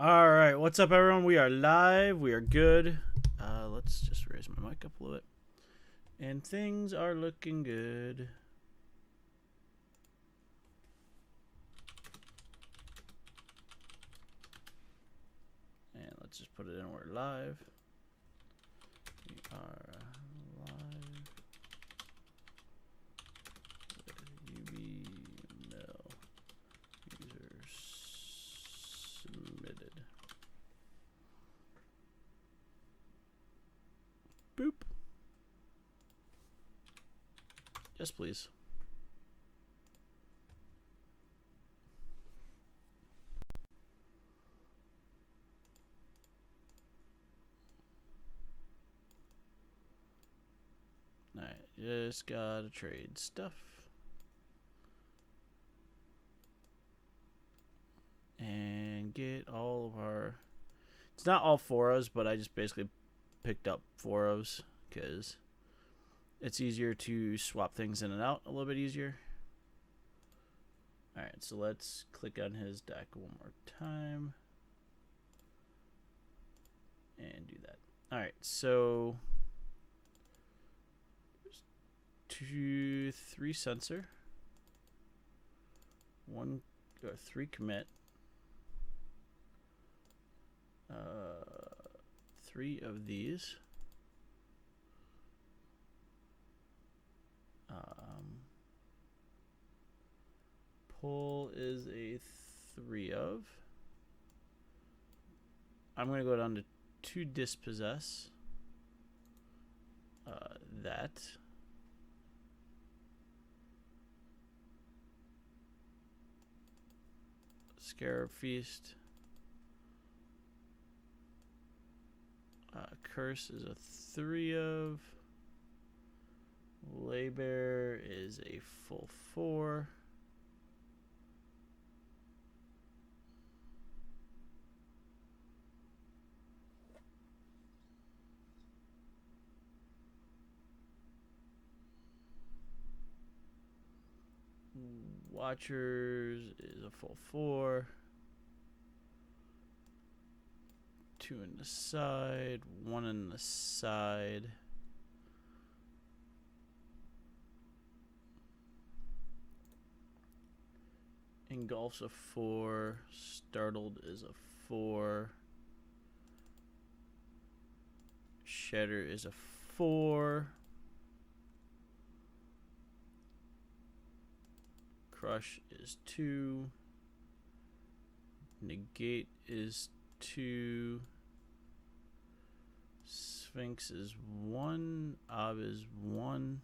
All right, what's up, everyone? We are live. We are good. Let's just raise my mic up a little bit. And things are looking good. And let's just put it in. We're live. We are live. UB Mill user submitted. Boop. Yes, please. Alright, just gotta trade stuff. And get all of our... It's not all foros, but I just basically picked up foros because it's easier to swap things in and out a little bit easier. Alright, so let's click on his deck one more time. And do that. Alright, so... 3 sensor. 3 commit. 3 of these. Pull is a 3 of. I'm going to go down to 2 dispossess. That. Scarab Feast. Curse is a 3 of. Labor is a full 4. Watchers is a full 4. 2 in the side, 1 in the side. Engulf's a 4. Startled is a 4. Shatter is a 4. Crush is 2. Negate is 2. Sphinx is 1. Ob is 1.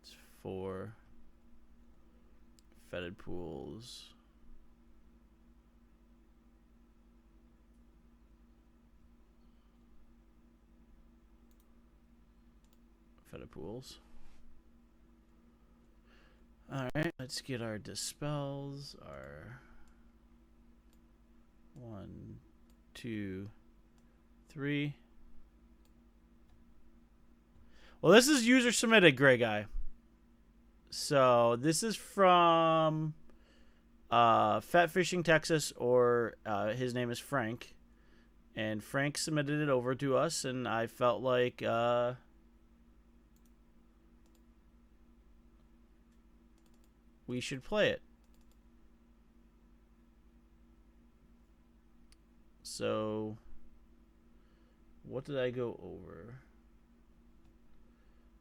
It's 4. Fetid pools. Fetid pools. Alright, let's get our dispels. Our 1, 2, 3. Well, this is user submitted, Gray Guy. So this is from Fat Fishing Texas, or his name is Frank. And Frank submitted it over to us, and I felt like we should play it. So, what did I go over?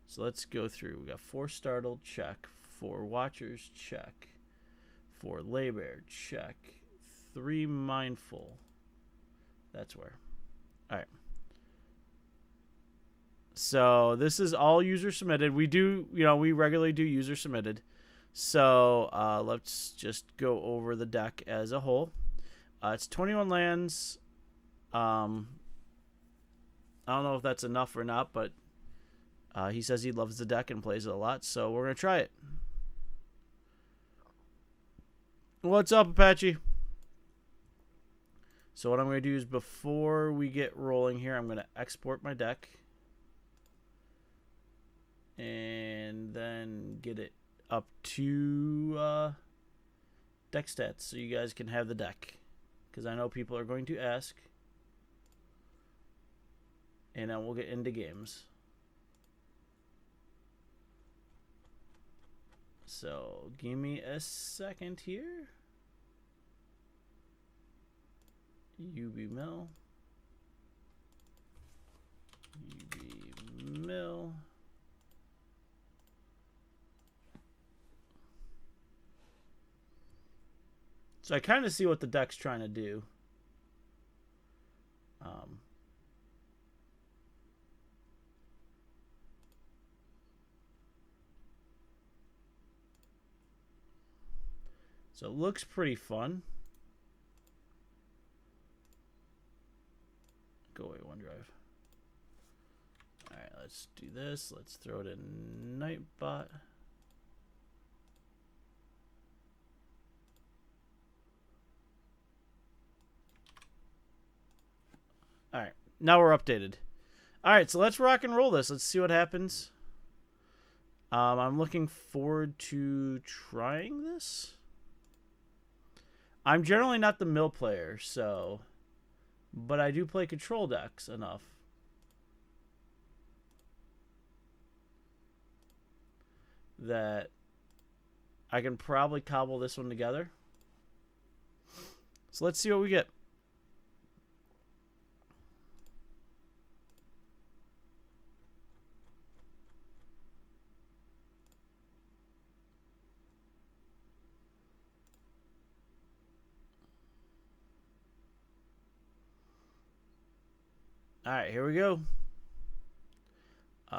So let's go through. We got 4 startled, check. 4 watchers, check. 4 labor, check. 3 mindful. That's where. Alright. So this is all user submitted. We do, we regularly do user submitted. So let's just go over the deck as a whole. It's 21 lands. I don't know if that's enough or not, but he says he loves the deck and plays it a lot, so we're going to try it. What's up, Apache? So what I'm going to do is, before we get rolling here, I'm going to export my deck. And then get it up to deck stats so you guys can have the deck, because I know people are going to ask. And then we'll get into games. So give me a second here. UB Mill. UB Mill. So I kind of see what the deck's trying to do. So it looks pretty fun. Go away, OneDrive. Alright, let's do this. Let's throw it in Nightbot. Alright, now we're updated. Alright, so let's rock and roll this. Let's see what happens. I'm looking forward to trying this. I'm generally not the mill player, so... But I do play control decks enough. That I can probably cobble this one together. So let's see what we get. Alright, here we go.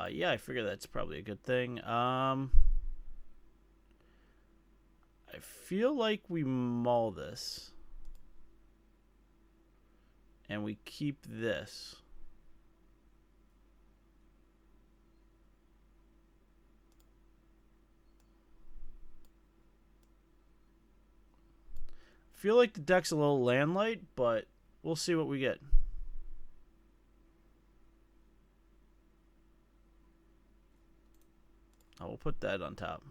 Yeah, I figure that's probably a good thing. I feel like we mull this. And we keep this. I feel like the deck's a little landlight, but we'll see what we get. I will put that on top.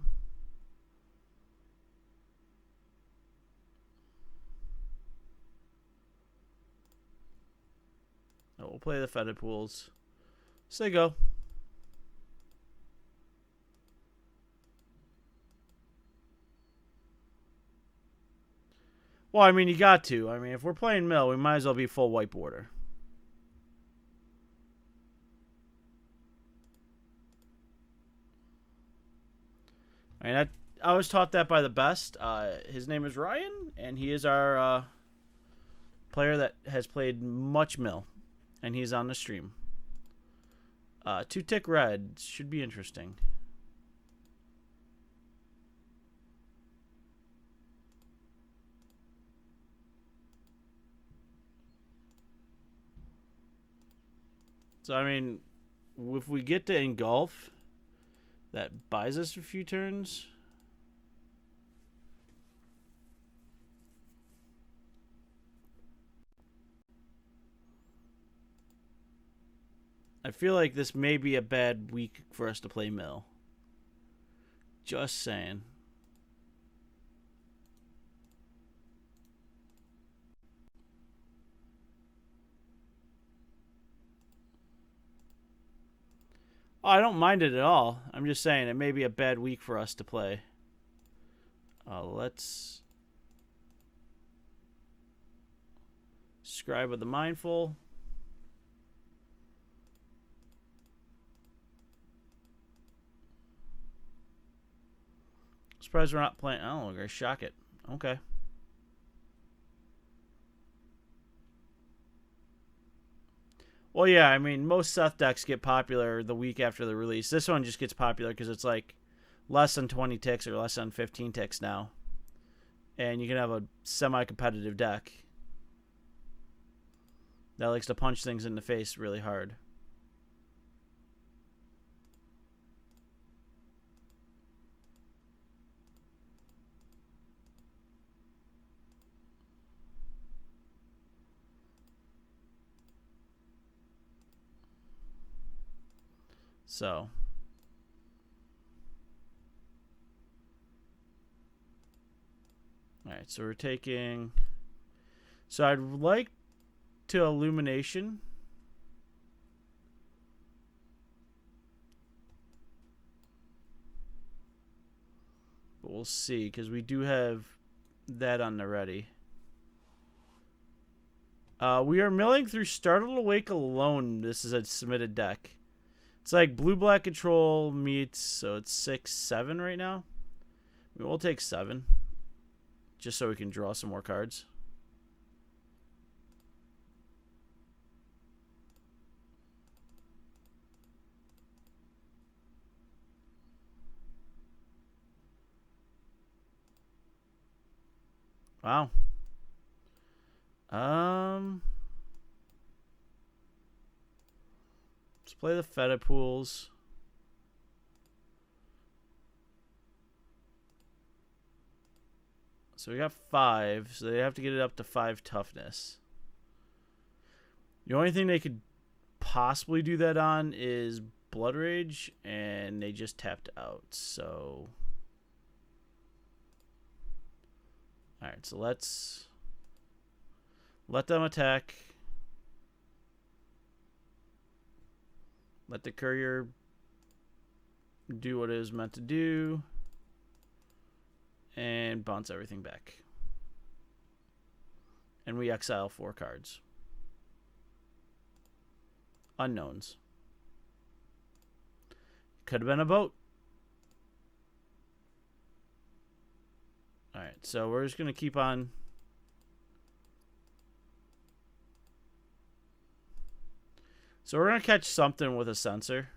We'll play the Fetid Pools. Say go. Well, I mean, you got to. I mean, if we're playing mill, we might as well be full white border. I mean, I was taught that by the best. His name is Ryan, and he is our player that has played much mill, and he's on the stream. 2-tick red should be interesting. So, I mean, if we get to engulf, that buys us a few turns. I feel like this may be a bad week for us to play mill. Just saying. Oh, I don't mind it at all. I'm just saying it may be a bad week for us to play. Let's... Scribe of the Mindful. Surprised we're not playing... Oh, we're going to shock it. Okay. Well, yeah, I mean, most Seth decks get popular the week after the release. This one just gets popular because it's like less than 20 ticks or less than 15 ticks now. And you can have a semi-competitive deck that likes to punch things in the face really hard. So, alright, Alright, so we're taking... So I'd like to Illumination. But we'll see, because we do have that on the ready. We are milling through Startled Awake alone. This is a submitted deck. It's like blue-black control meets, so it's 6-7 right now. We'll take 7, just so we can draw some more cards. Wow. Let's play the Feta pools. So we got 5, so they have to get it up to 5 toughness. The only thing they could possibly do that on is Blood Rage, and they just tapped out, so... Alright, so let's let them attack. Let the courier do what it is meant to do. And bounce everything back. And we exile 4 cards. Unknowns. Could have been a boat. Alright, so we're just going to keep on. So we're going to catch something with a sensor.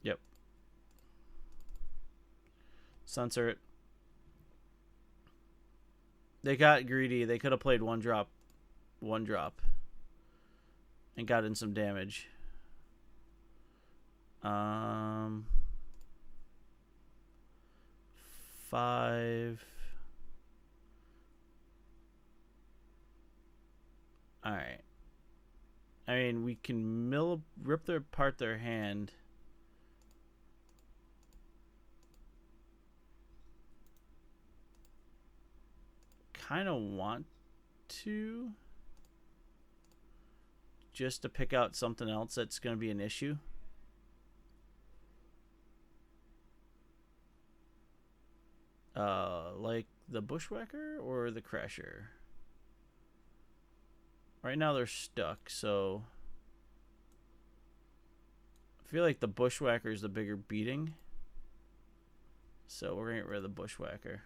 Yep. Censor it. They got greedy. They could have played one drop. And got in some damage. 5. Alright. I mean, we can rip apart their hand. Kind of want to. Just to pick out something else that's going to be an issue. Like the Bushwhacker or the Crasher? Right now they're stuck, so I feel like the Bushwhacker is the bigger beating. So we're going to get rid of the Bushwhacker.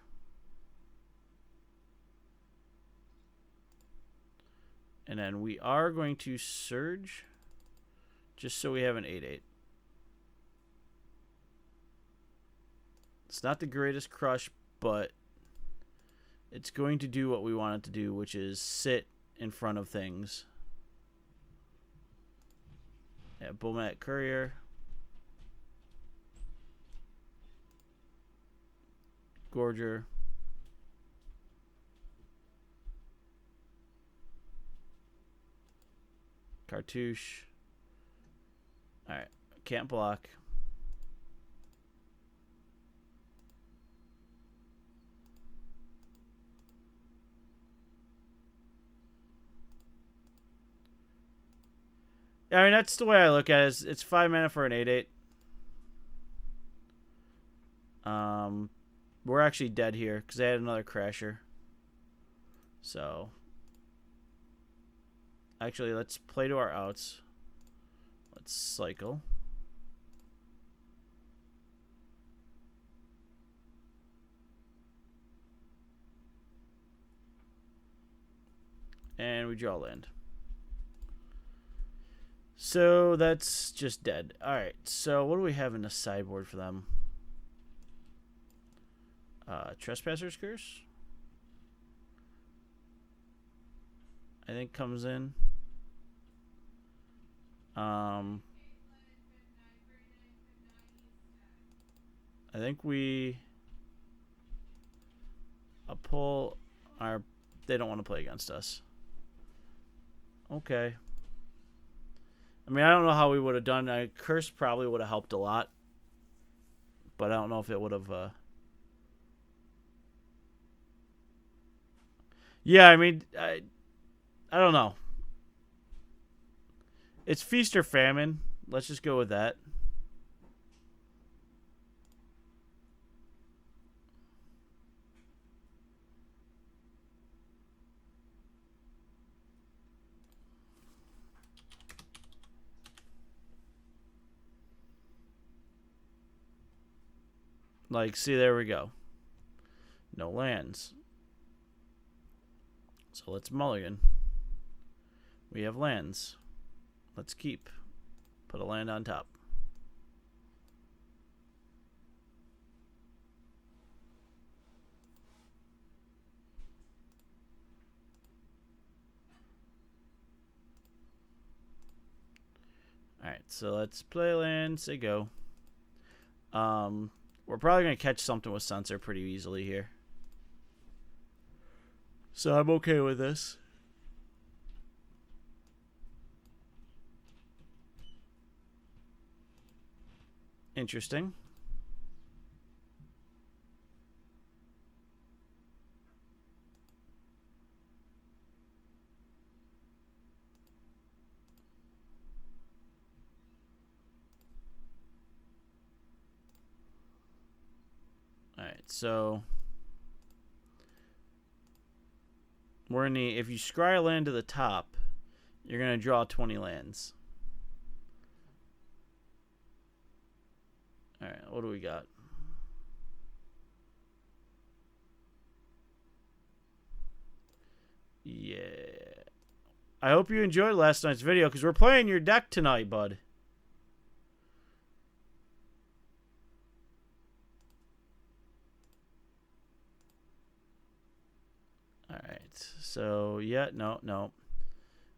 And then we are going to Surge, just so we have an 8/8. It's not the greatest crush, but it's going to do what we want it to do, which is sit in front of things. Yeah, Bulmat Courier. Gorger. Cartouche. Alright, can't block. I mean, that's the way I look at it. It's 5 mana for an 8/8. We're actually dead here because they had another Crasher. So, actually, let's play to our outs. Let's cycle. And we draw land. So that's just dead. Alright, so what do we have in the sideboard for them? Trespasser's Curse? I think comes in. I think we pull our... They don't want to play against us. Okay. I mean, I don't know how we would have done. Curse probably would have helped a lot. but I don't know if it would have. Yeah, I mean, I don't know. It's feast or famine. Let's just go with that. Like, see, there we go. No lands. So let's mulligan. We have lands. Let's keep. Put a land on top. Alright, so let's play land, say go. We're probably going to catch something with Censor pretty easily here. So I'm okay with this. Interesting. Alright, so we're in the, if you scry a land to the top, you're going to draw 20 lands. Alright, what do we got? Yeah. I hope you enjoyed last night's video, because we're playing your deck tonight, bud. Alright, so, yeah, no.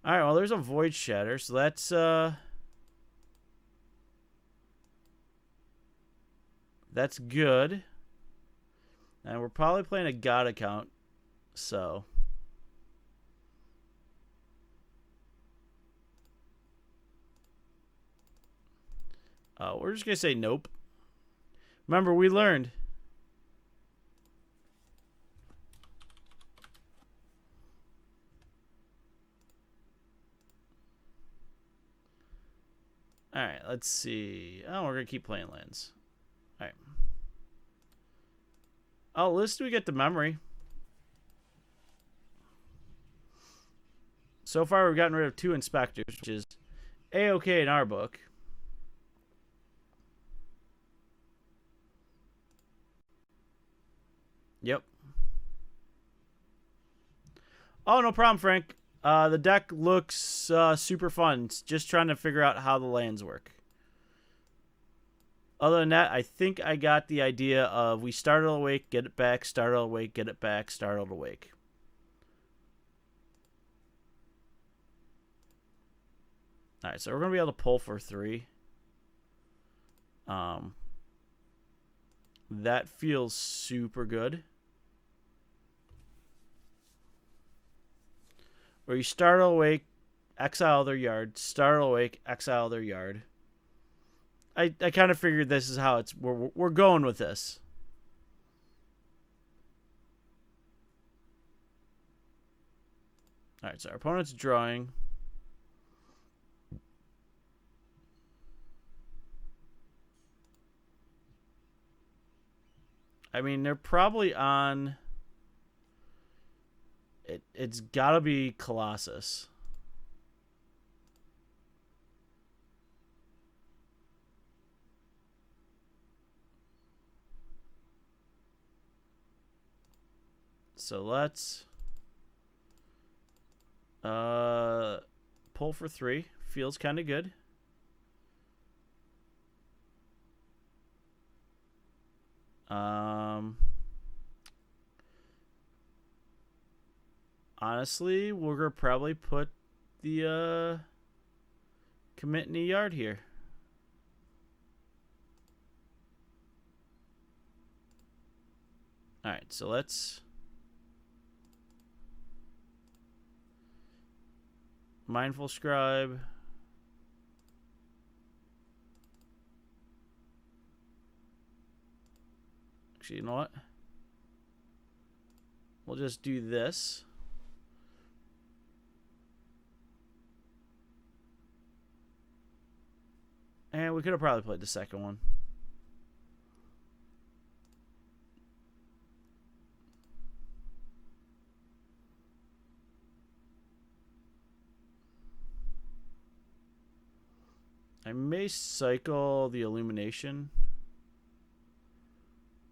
Alright, well, there's a Void Shatter, so that's good. And we're probably playing a God account, so we're just going to say nope. Remember, we learned. Alright, let's see. Oh, we're going to keep playing lands. Alright. Oh, at least we get the memory. So far, we've gotten rid of 2 inspectors, which is A-okay in our book. Yep. Oh, no problem, Frank. The deck looks super fun. It's just trying to figure out how the lands work. Other than that, I think I got the idea of we startle awake, get it back, startle awake, get it back, startled awake. Alright, so we're going to be able to pull for 3. That feels super good. Where you startle awake, exile their yard, startle awake, exile their yard. I kind of figured this is how it's we're going with this. All right, so our opponent's drawing. I mean, they're probably on. It's got to be Colossus. So let's pull for 3. Feels kind of good. Honestly, we're gonna probably put the commit in the yard here. All right, so let's Mindful Scribe. Actually, you know what? We'll just do this. And we could have probably played the second one. I may cycle the illumination.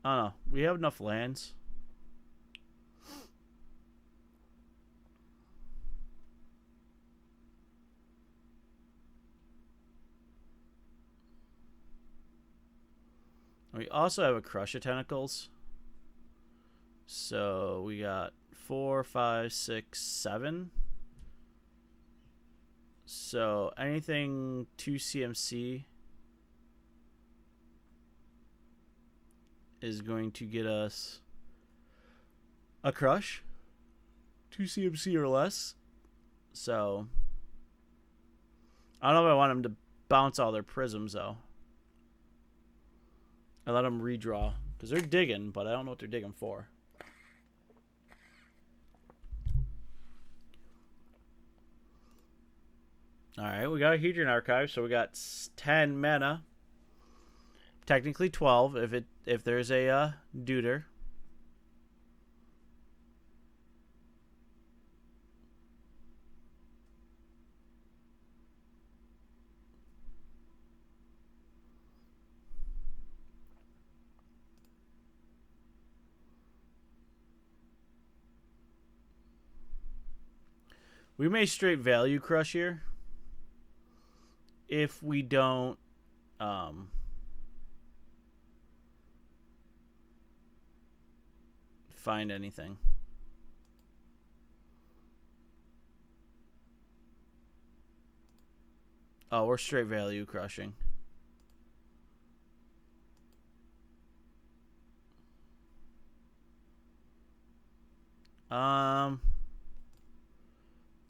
I don't know. We have enough lands. We also have a Crush of Tentacles. So we got 4, 5, 6, 7. So anything 2 CMC is going to get us a Crush. 2 CMC or less. So I don't know if I want them to bounce all their prisms though. I let them redraw because they're digging, but I don't know what they're digging for. Alright, we got a Hedron Archive, so we got 10 mana. Technically 12 if there's a Deuter. We may straight value crush here if we don't find anything. Oh, we're straight value crushing.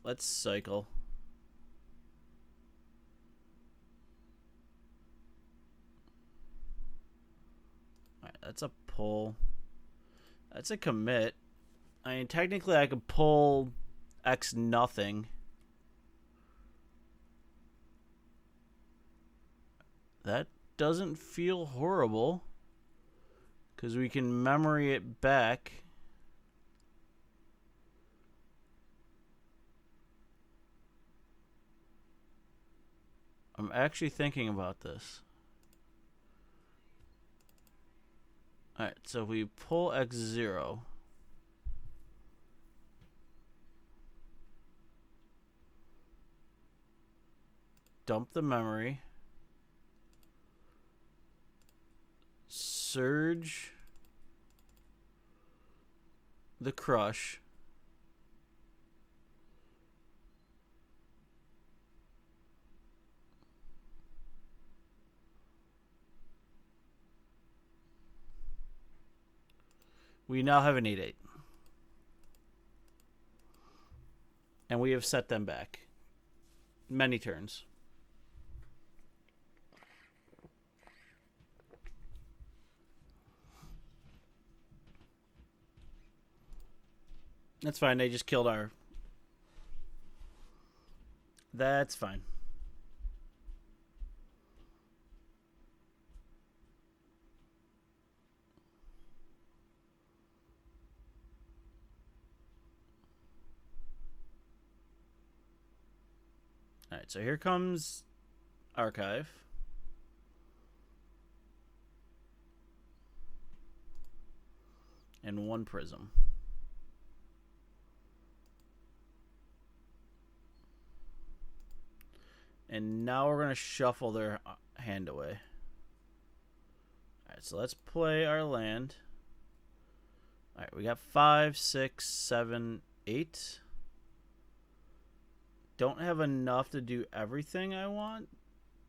Let's cycle. Alright, that's a pull. That's a commit. I mean, technically I could pull X nothing. That doesn't feel horrible. Because we can memory it back. I'm actually thinking about this. Alright, so we pull X0. Dump the memory. Surge the crush. We now have an 8/8. And we have set them back many turns. That's fine. They just killed our... That's fine. Alright, so here comes Archive. And one Prism. And now we're going to shuffle their hand away. Alright, so let's play our land. Alright, we got 5, 6, 7, 8. Don't have enough to do everything I want.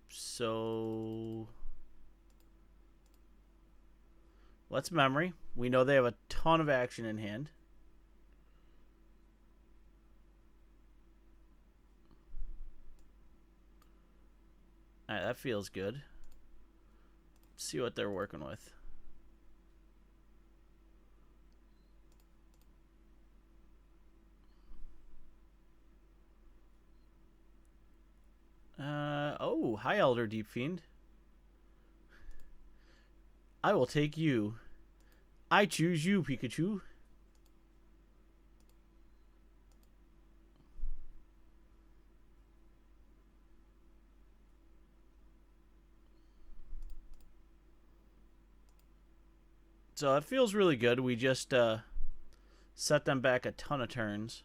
So let's memory. We know they have a ton of action in hand. Alright, that feels good. Let's see what they're working with. Oh, hi, Elder Deep Fiend. I will take you. I choose you, Pikachu. So it feels really good. We just set them back a ton of turns.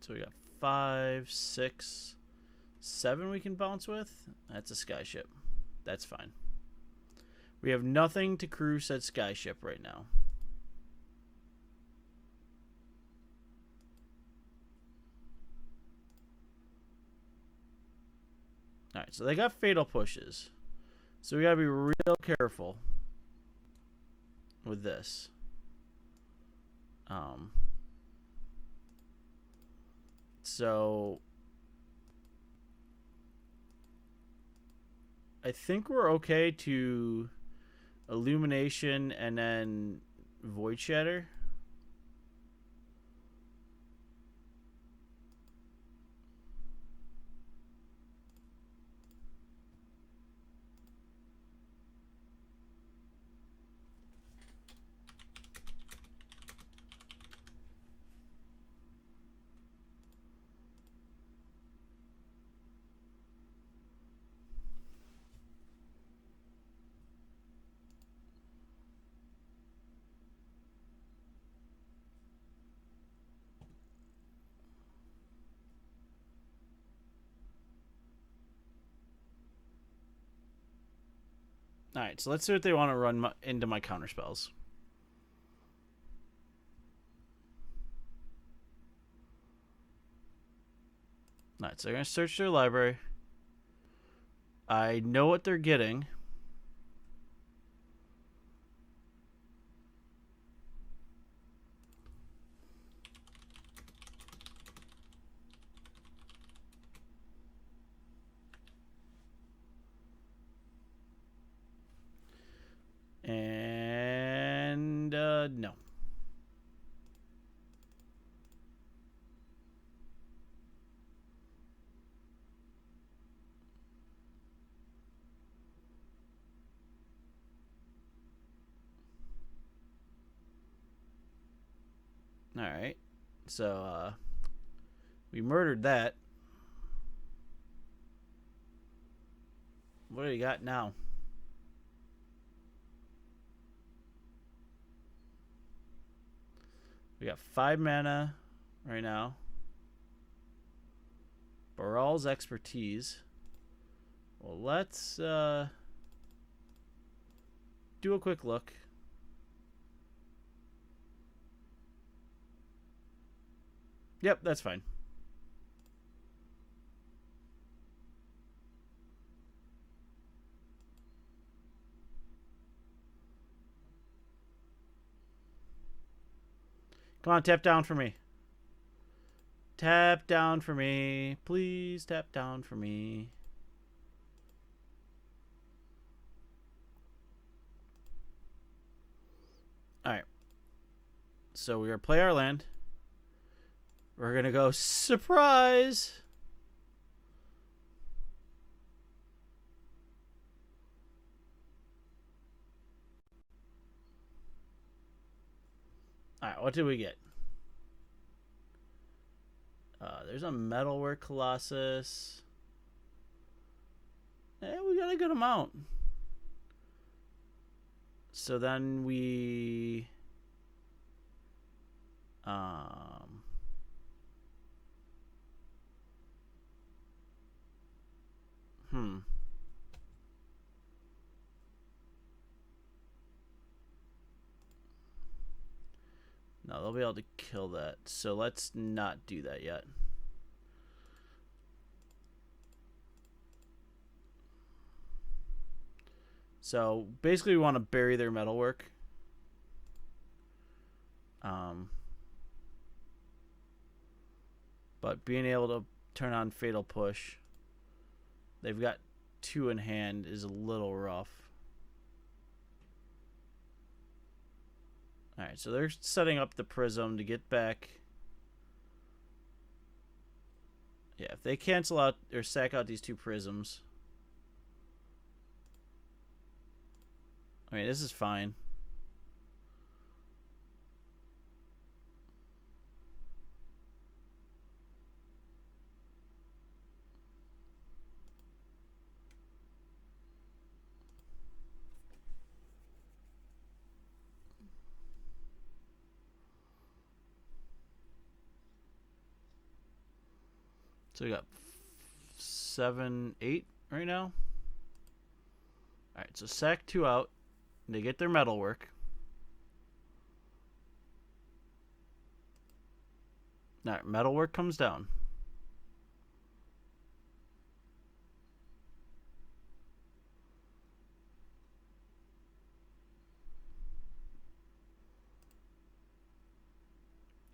So we got 5, 6, 7 we can bounce with. That's a skyship. That's fine. We have nothing to crew said skyship right now. Alright, so they got fatal pushes. So we gotta be real careful with this. So I think we're okay to Illumination and then Void Shatter. Alright, so let's see what they want to run into my counterspells. Alright, so they're going to search their library. I know what they're getting. And no. Alright. So we murdered that. What do you got now? We got 5 mana right now. Baral's Expertise. Well, let's do a quick look. Yep, that's fine. Come on, tap down for me. Tap down for me. Please tap down for me. Alright. So we're going to play our land. We're going to go surprise. Alright, what did we get? There's a Metalwork Colossus. We got a good amount. So then we... No, they'll be able to kill that. So let's not do that yet. So basically we want to bury their metalwork. But being able to turn on Fatal Push. They've got 2 in hand is a little rough. Alright, so they're setting up the prism to get back. Yeah, if they cancel out or sack out these 2 prisms. I mean, this is fine. So we got 7, 8 right now. Alright, so sack 2 out. They get their metal work. Alright, metal work comes down.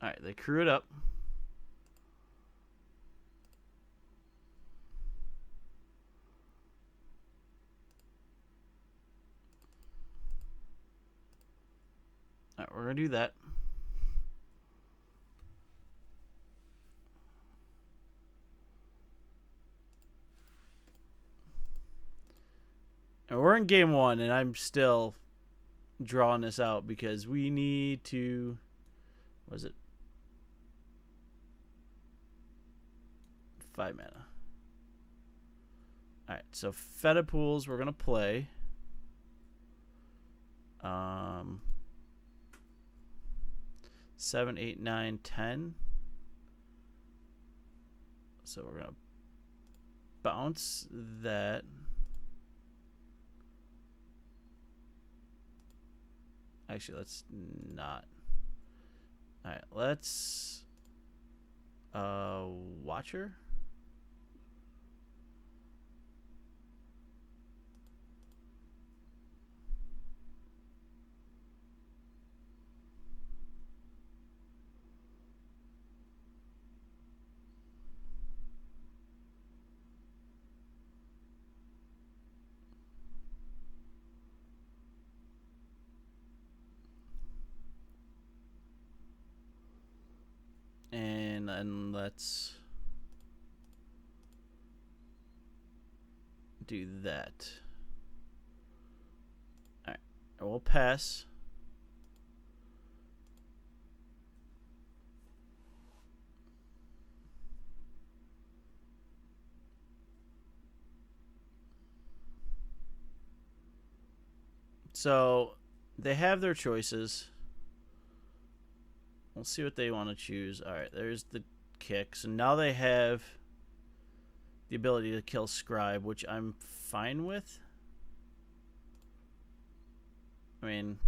Alright, they crew it up. Alright, we're going to do that. And we're in game 1, and I'm still drawing this out because we need to... What is it? 5 mana. Alright, so Feta Pools we're going to play. 7, 8, 9, 10. So we're going to bounce that. Actually, let's not. Alright, let's Watcher. And then let's do that. Alright, we'll pass. So they have their choices. We'll see what they want to choose. Alright, there's the kick. So now they have the ability to kill Scribe, which I'm fine with. I mean,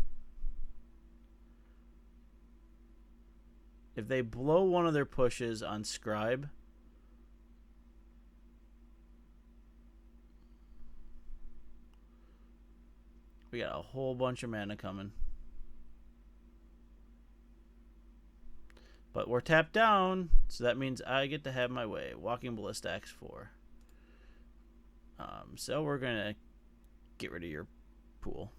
if they blow one of their pushes on Scribe, we got a whole bunch of mana coming. But we're tapped down, so that means I get to have my way. Walking Ballista X4. So we're going to get rid of your pool.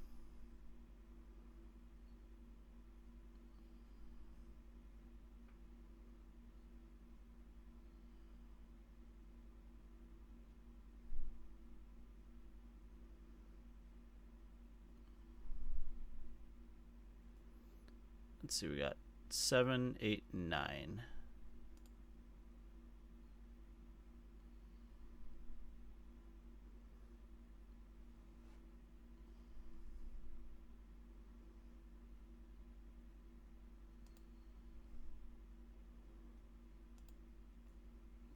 Let's see, we got 7, 8, 9.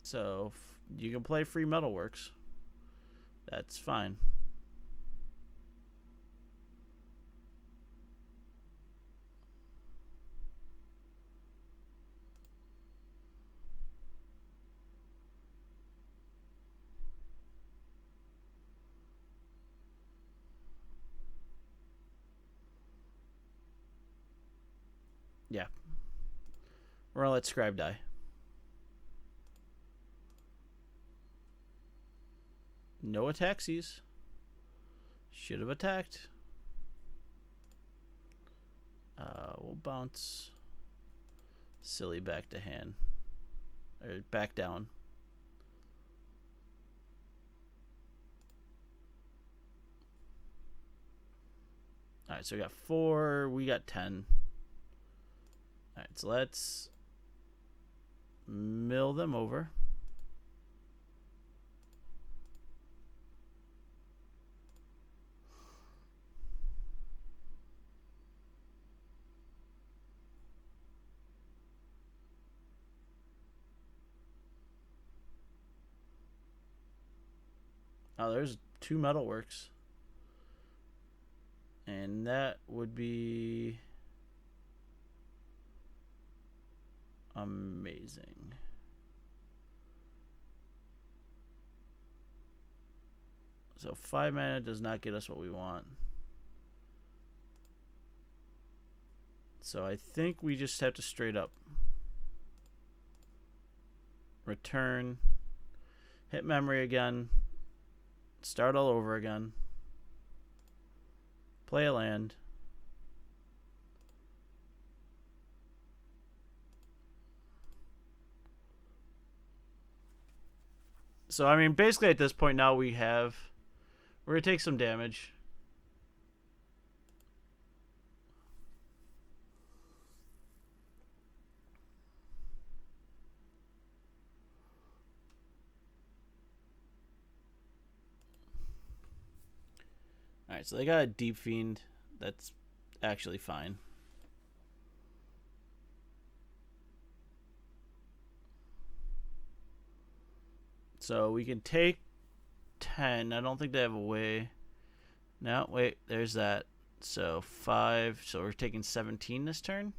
So you can play free Metalworks. That's fine. Yeah. We're going to let Scribe die. No attaxies. Should have attacked. We'll bounce silly back to hand. Or back down. Alright, so we got 4. We got 10. Alright, so let's mill them over. Oh, there's 2 metalworks. And that would be amazing. So 5 mana does not get us what we want. So I think we just have to straight up return, hit memory again, start all over again, play a land, so I mean basically at this point now we're gonna take some damage. Alright, so they got a Deep Fiend. That's actually fine. So we can take 10. I don't think they have a way. No, wait, there's that. So 5. So we're taking 17 this turn.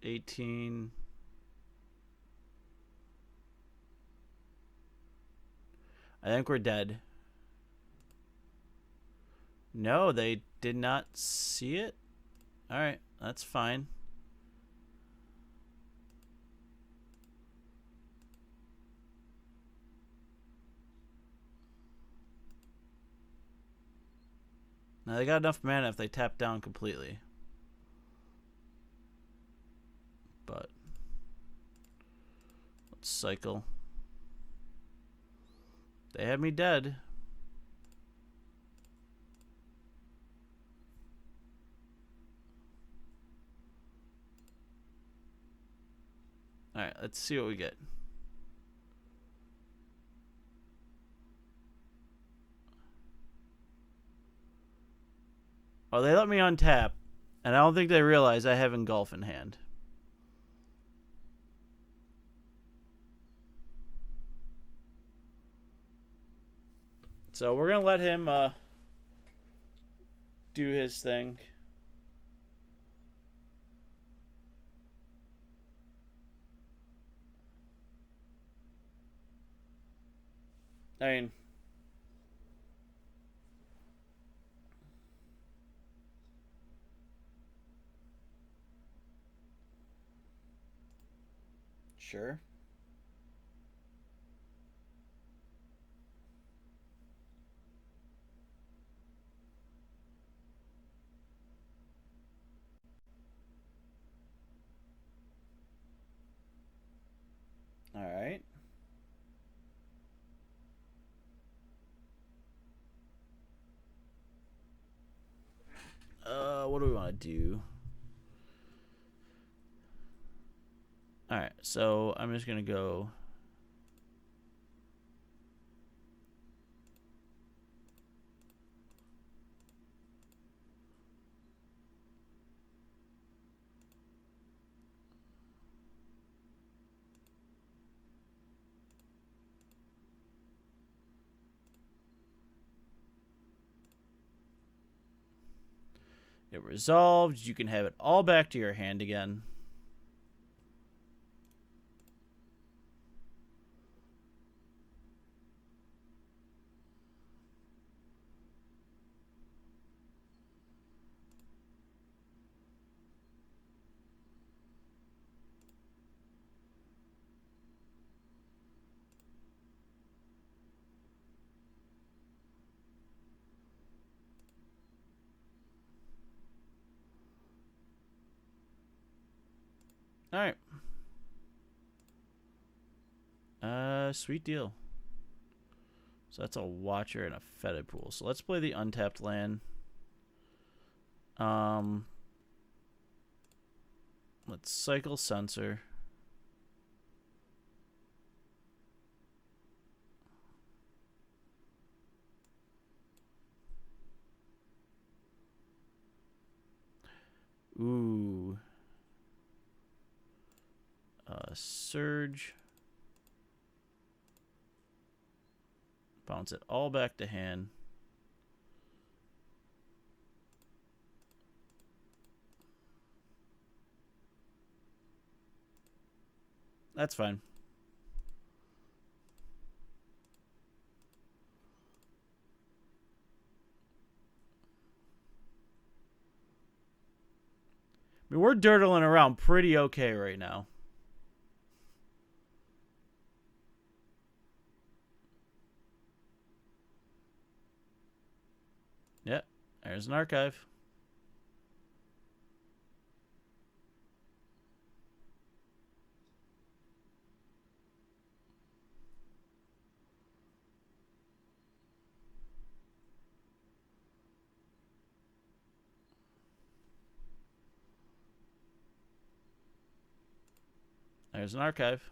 $18. I think we're dead. No, they did not see it. Alright, that's fine. Now they got enough mana if they tap down completely. But let's cycle. They had me dead. Alright, let's see what we get. Oh, they let me untap, and I don't think they realize I have Engulf in hand. So we're going to let him do his thing. I mean, sure. All right. What do we want to do? All right, so I'm just gonna go. It resolved. You can have it all back to your hand again. All right. Sweet deal. So that's a Watcher and a Fetid Pool. So let's play the untapped land. Let's cycle Censor. Ooh. Surge. Bounce it all back to hand. That's fine. I mean, we're dirtling around pretty okay right now. Yep, there's an archive. There's an archive.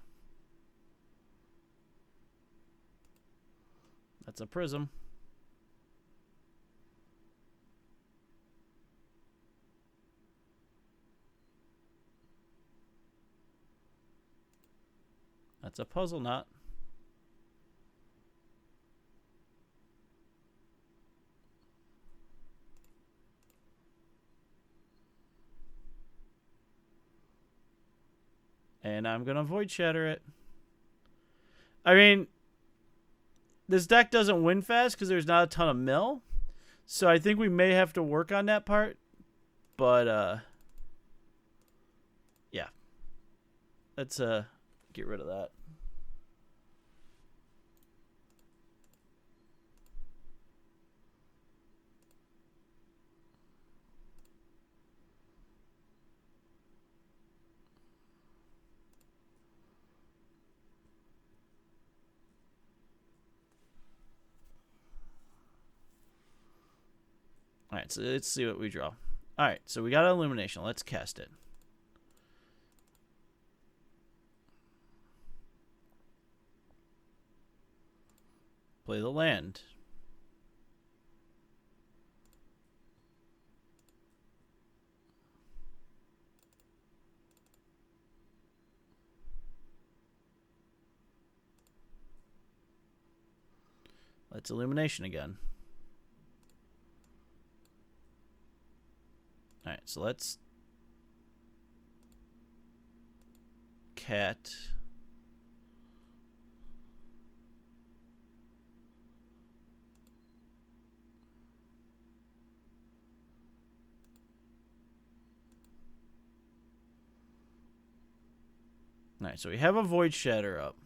That's a prism. That's a puzzle knot. And I'm going to Void Shatter it. I mean, this deck doesn't win fast because there's not a ton of mill. So I think we may have to work on that part. But, yeah. Let's get rid of that. Alright, so let's see what we draw. Alright, so we got an Illumination. Let's cast it. Play the land. Let's Illumination again. Alright, so let's cat. Alright, so we have a Void Shatter up.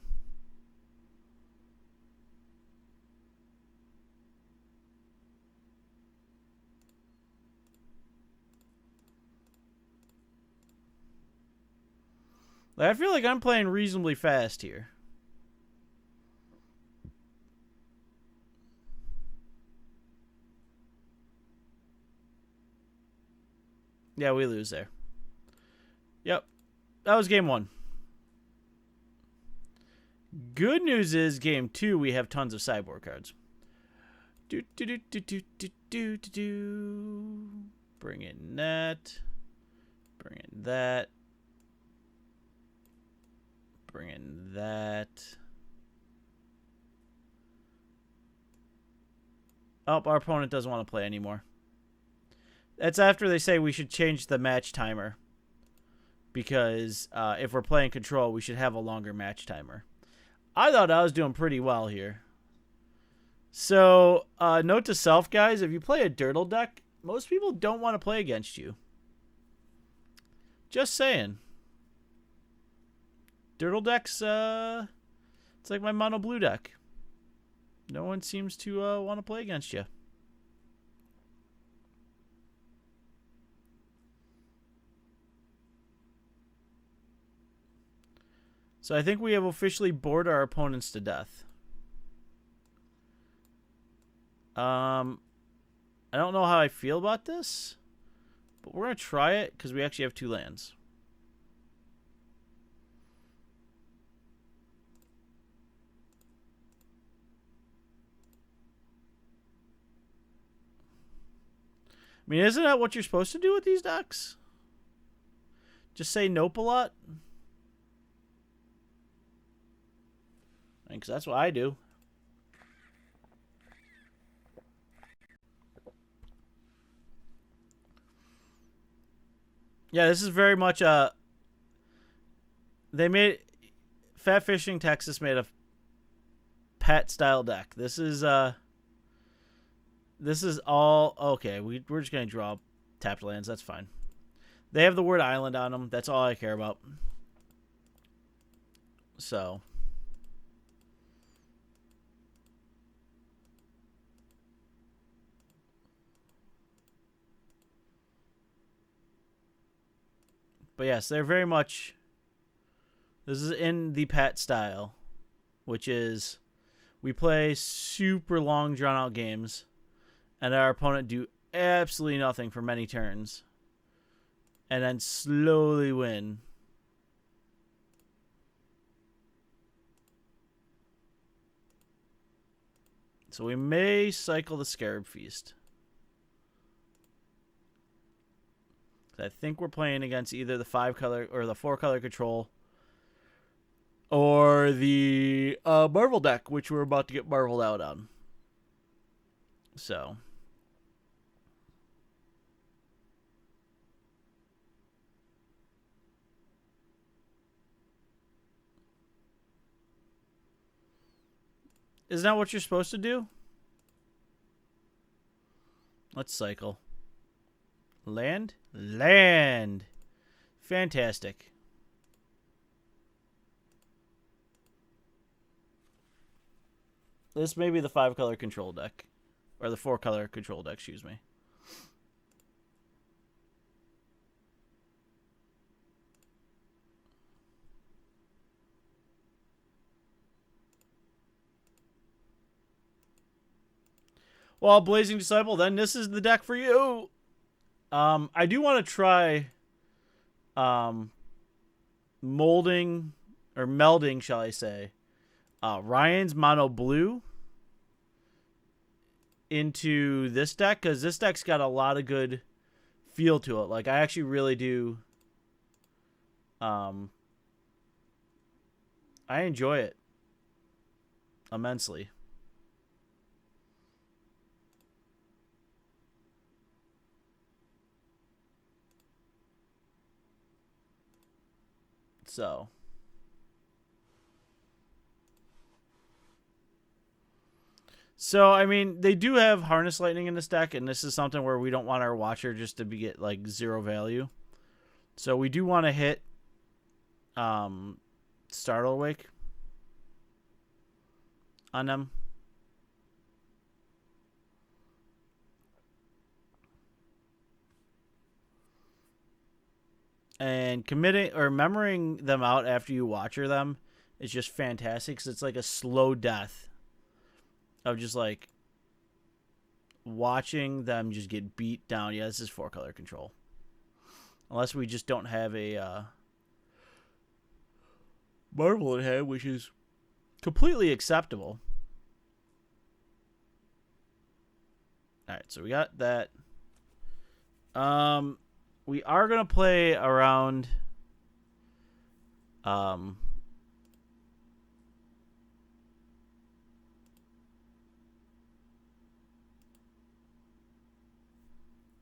I feel like I'm playing reasonably fast here. Yeah, we lose there. Yep. That was game 1. Good news is game 2 we have tons of sideboard cards. Bring in that. Bring in that. Bring in that. Oh, our opponent doesn't want to play anymore. That's after they say we should change the match timer. Because if we're playing control, we should have a longer match timer. I thought I was doing pretty well here. So, note to self, guys. If you play a Dirtle deck, most people don't want to play against you. Just saying. Dirtle decks, it's like my mono blue deck. No one seems to want to play against you. So I think we have officially bored our opponents to death. I don't know how I feel about this, but we're going to try it because we actually have 2 lands. I mean, isn't that what you're supposed to do with these decks? Just say nope a lot? Because that's what I do. Yeah, this is very much they made Fat Fishing Texas made a pet style deck. This is all okay. We're just gonna draw tapped lands. That's fine. They have the word island on them. That's all I care about. So. But yes, they're very much. This is in the pet style, which is we play super long, drawn out games, and our opponent do absolutely nothing for many turns, and then slowly win. So we may cycle the Scarab Feast. I think we're playing against either the 5-color or the 4-color control or the Marvel deck, which we're about to get marveled out on. So. Isn't that what you're supposed to do? Let's cycle. Land? Land! Fantastic. This may be the 5-color control deck. Or the 4-color control deck, excuse me. Well, Blazing Disciple, then this is the deck for you. I do want to try molding or melding, shall I say, Ryan's Mono Blue into this deck, because this deck's got a lot of good feel to it. Like, I actually really do I enjoy it immensely. So, I mean, they do have Harness Lightning in this deck, and this is something where we don't want our Watcher just to get, like, 0 value. So we do want to hit Startle Wake on them. And committing or memorying them out after you Watcher them is just fantastic, because it's like a slow death of just like watching them just get beat down. Yeah, this is 4-color control. Unless we just don't have a Marvel in hand, which is completely acceptable. Alright, so we got that. We are going to play around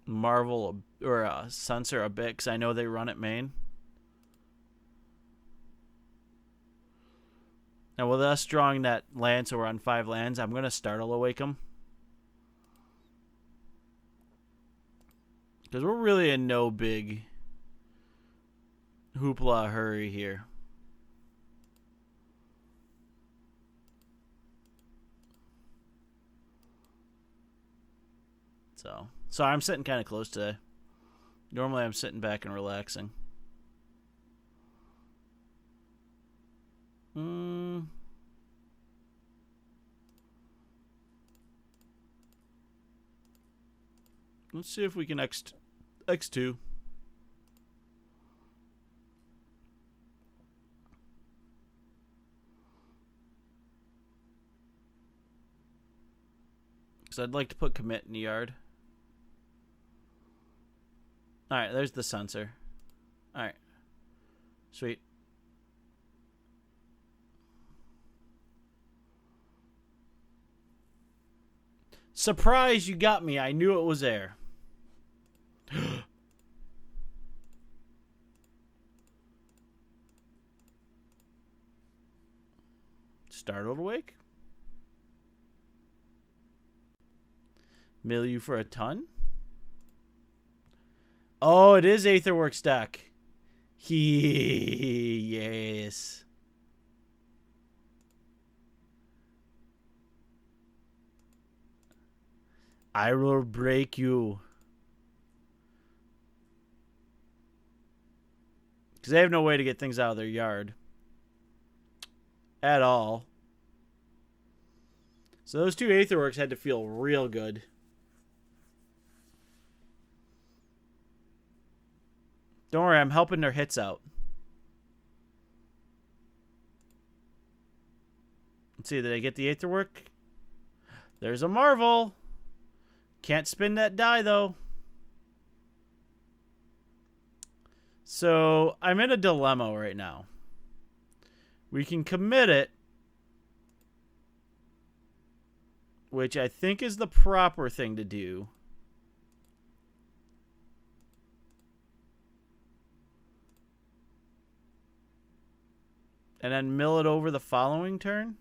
Marvel or Censor a bit, because I know they run it main. And with us drawing that land, so we're on 5 lands, I'm going to Startle Awake them. Because we're really in no big hoopla hurry here. So I'm sitting kind of close today. Normally I'm sitting back and relaxing. Let's see if we can X2. Because I'd like to put commit in the yard. Alright, there's the sensor. Alright. Sweet. Surprise, you got me. I knew it was there. Startled awake? Mill you for a ton? Oh, it is Aetherworks stack. Yes. I will break you. Because they have no way to get things out of their yard. At all. So those two Aetherworks had to feel real good. Don't worry, I'm helping their hits out. Let's see, did I get the Aetherwork? There's a Marvel. Can't spin that die, though. So, I'm in a dilemma right now. We can commit it, which I think is the proper thing to do. And then mill it over the following turn.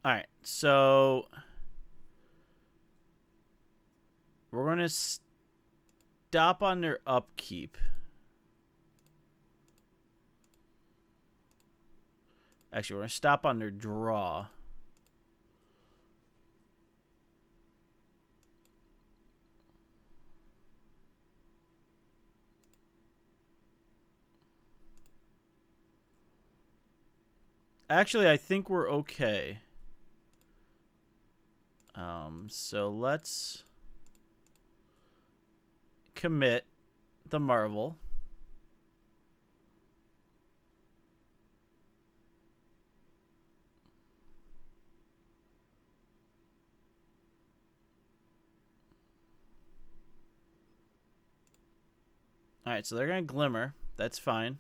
Alright, so we're going to stop on their upkeep. Actually, we're going to stop on their draw. Actually, I think we're okay. So let's commit the Marvel. Alright, so they're going to Glimmer. That's fine.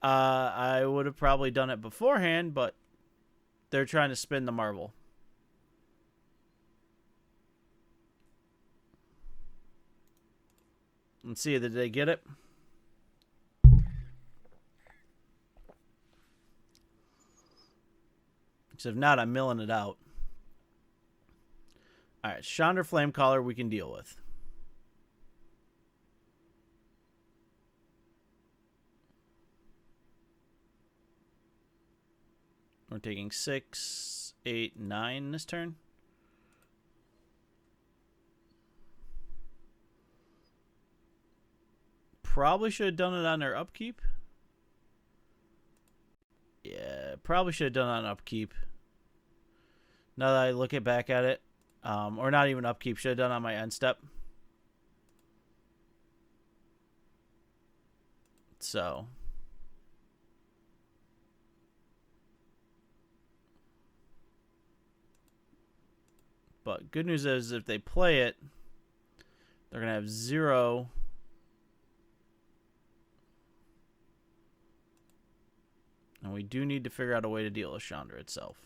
I would have probably done it beforehand, but they're trying to spin the Marvel. Let's see, did they get it? Because if not, I'm milling it out. Alright, Chandra Flamecaller we can deal with. We're taking 6, 8, 9 this turn. Probably should have done it on their upkeep. Yeah, probably should have done it on upkeep. Now that I look back at it. Or not even upkeep. Should have done it on my end step. So. But good news is if they play it, they're going to have 0. And we do need to figure out a way to deal with Chandra itself.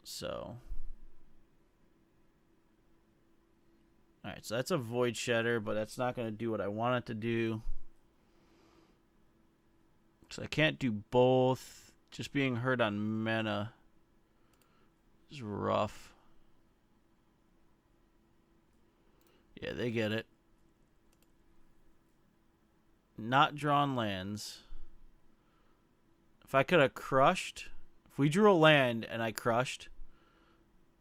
So. Alright, so that's a Void Shedder, but that's not going to do what I want it to do. So I can't do both. Just being hurt on mana is rough. Yeah, they get it. Not drawn lands. If I could have crushed, if we drew a land and I crushed,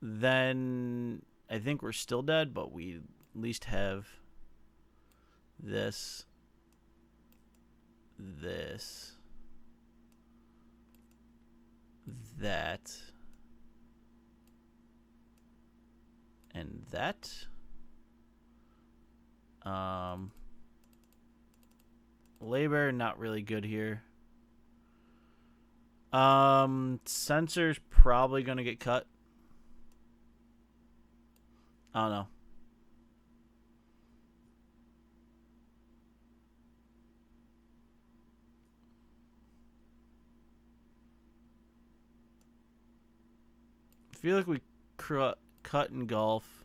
then I think we're still dead, but we at least have this, that, and that. Labor, not really good here. Sensor's probably gonna get cut. I don't know. I feel like we cut in golf.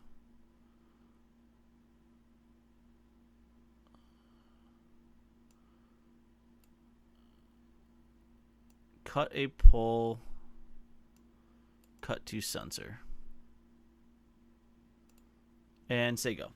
Cut a pull. Cut to sensor. And say go.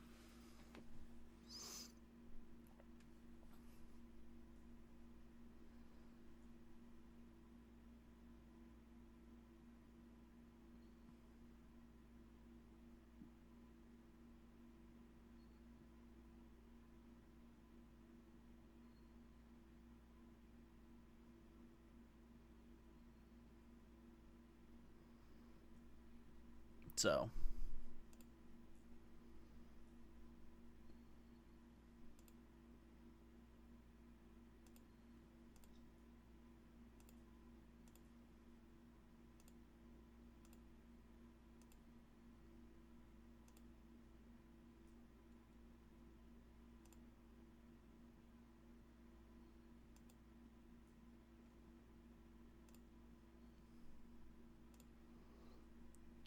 So.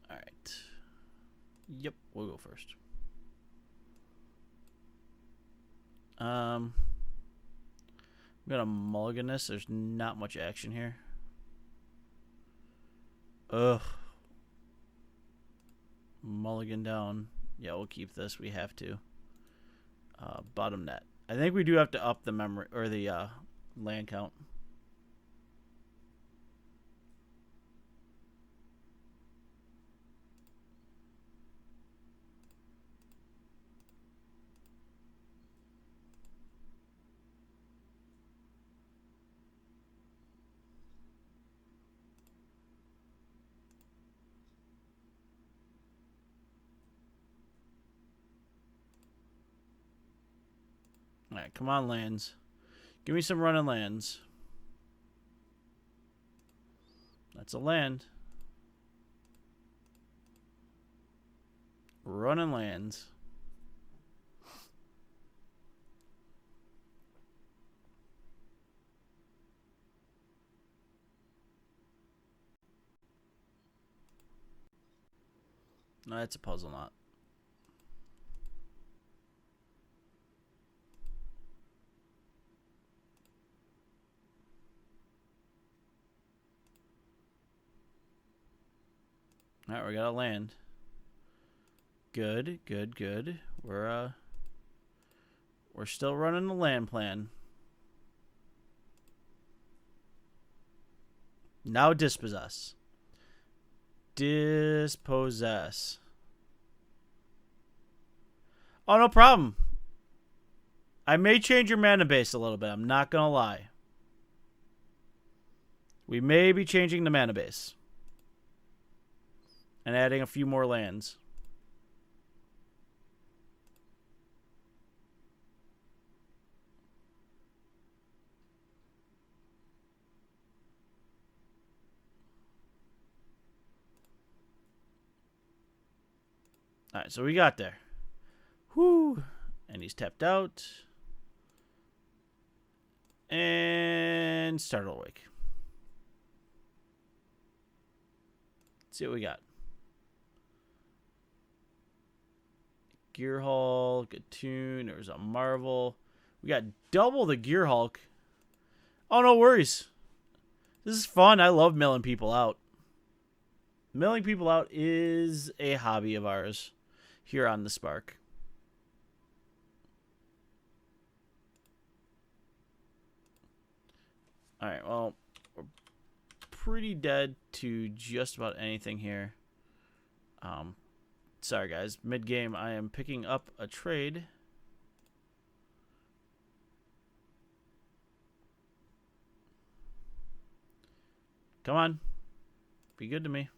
All right. Yep, we'll go first. I'm gonna mulligan this. There's not much action here. Ugh. Mulligan down. Yeah, we'll keep this. We have to. Bottom net. I think we do have to up the memory or the land count. All right, come on, lands. Give me some running lands. That's a land. Running lands. No, that's a puzzle knot. All right, we got a land. Good, good, good. We're still running the land plan. Now dispossess. Dispossess. Oh, no problem. I may change your mana base a little bit. I'm not gonna lie. We may be changing the mana base. And adding a few more lands. Alright, so we got there. Whoo! And he's tapped out. And Startle Wake. Let's see what we got. Gear Hulk, a tune. There's a Marvel. We got double the Gear Hulk. Oh, no worries. This is fun. I love milling people out. Milling people out is a hobby of ours here on the Spark. All right, well, we're pretty dead to just about anything here. Sorry guys, mid game I am picking up a trade. Come on, be good to me.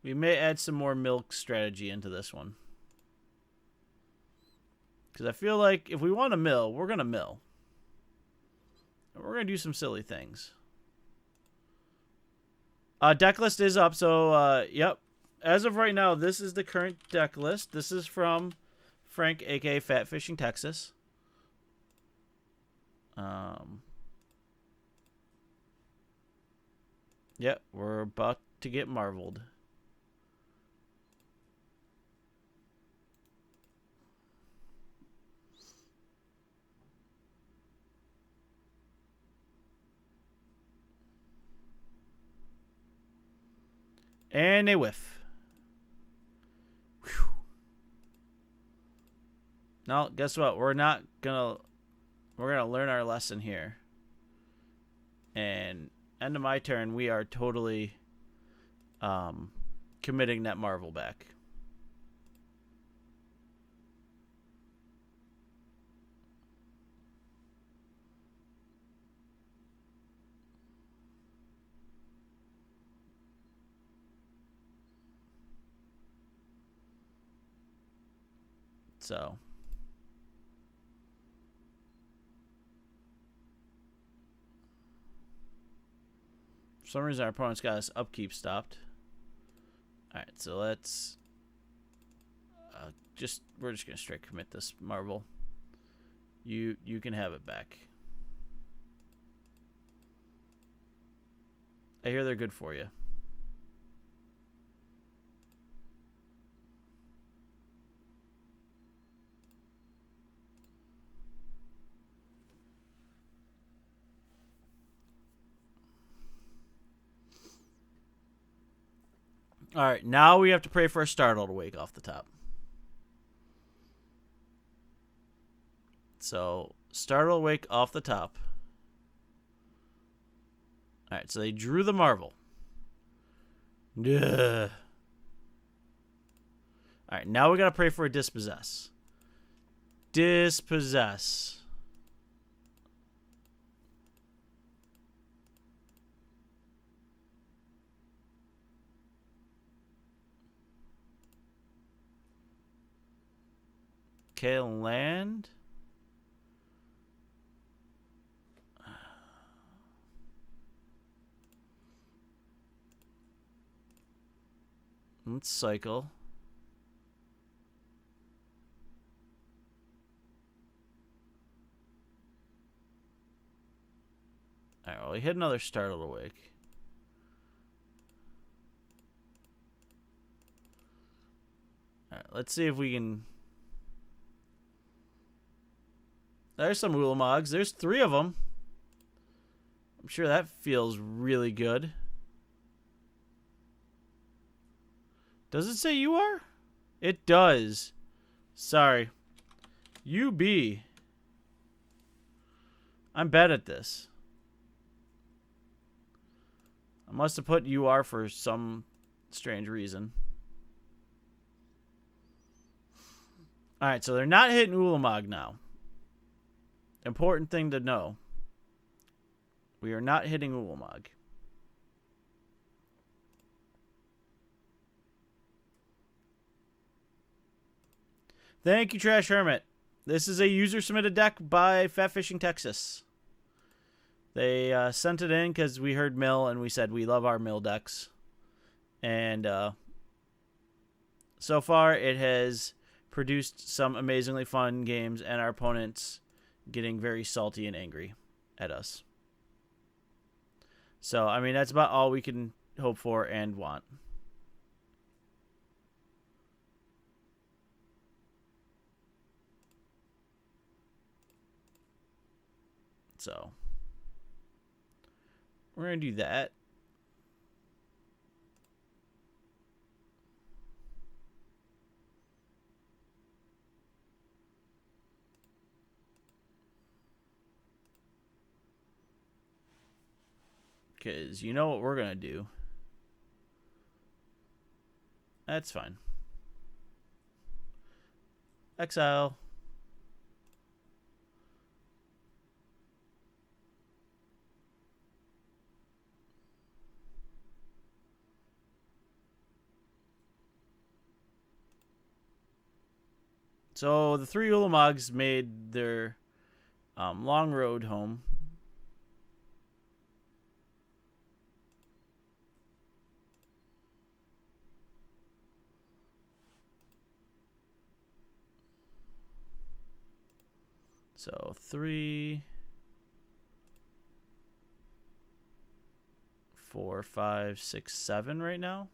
We may add some more milk strategy into this one. Because I feel like if we want to mill, we're going to mill. And we're going to do some silly things. Deck list is up, so, yep. As of right now, this is the current deck list. This is from Frank, a.k.a. Fat Fishing Texas. Yep, we're about to get marveled. And a whiff. Whew. Now, guess what? We're gonna learn our lesson here. And end of my turn, we are totally committing that Marvel back. So for some reason our opponent's got his upkeep stopped. Alright, so let's we're just gonna straight commit this Marvel. You can have it back. I hear they're good for you. All right, now we have to pray for a startle to wake off the top. So, startle wake off the top. All right, so they drew the Marvel. Ugh. All right, now we got to pray for a dispossess. Dispossess. Okay, land. Let's cycle. Alright, well, we hit another startle awake. Alright, let's see if we can... There's some Ulamogs. There's 3 of them. I'm sure that feels really good. Does it say you are? It does. Sorry. UB. I'm bad at this. I must have put UR for some strange reason. Alright, so they're not hitting Ulamog now. Important thing to know. We are not hitting Ulamog. Thank you, Trash Hermit. This is a user-submitted deck by Fat Fishing Texas. They sent it in because we heard mill, and we said we love our mill decks. And so far, it has produced some amazingly fun games, and our opponents getting very salty and angry at us. So, I mean, that's about all we can hope for and want. So, we're going to do that. Because you know what we're going to do. That's fine. Exile. So the 3 Ulamogs made their long road home. So 3, 4, 5, 6, 7 right now.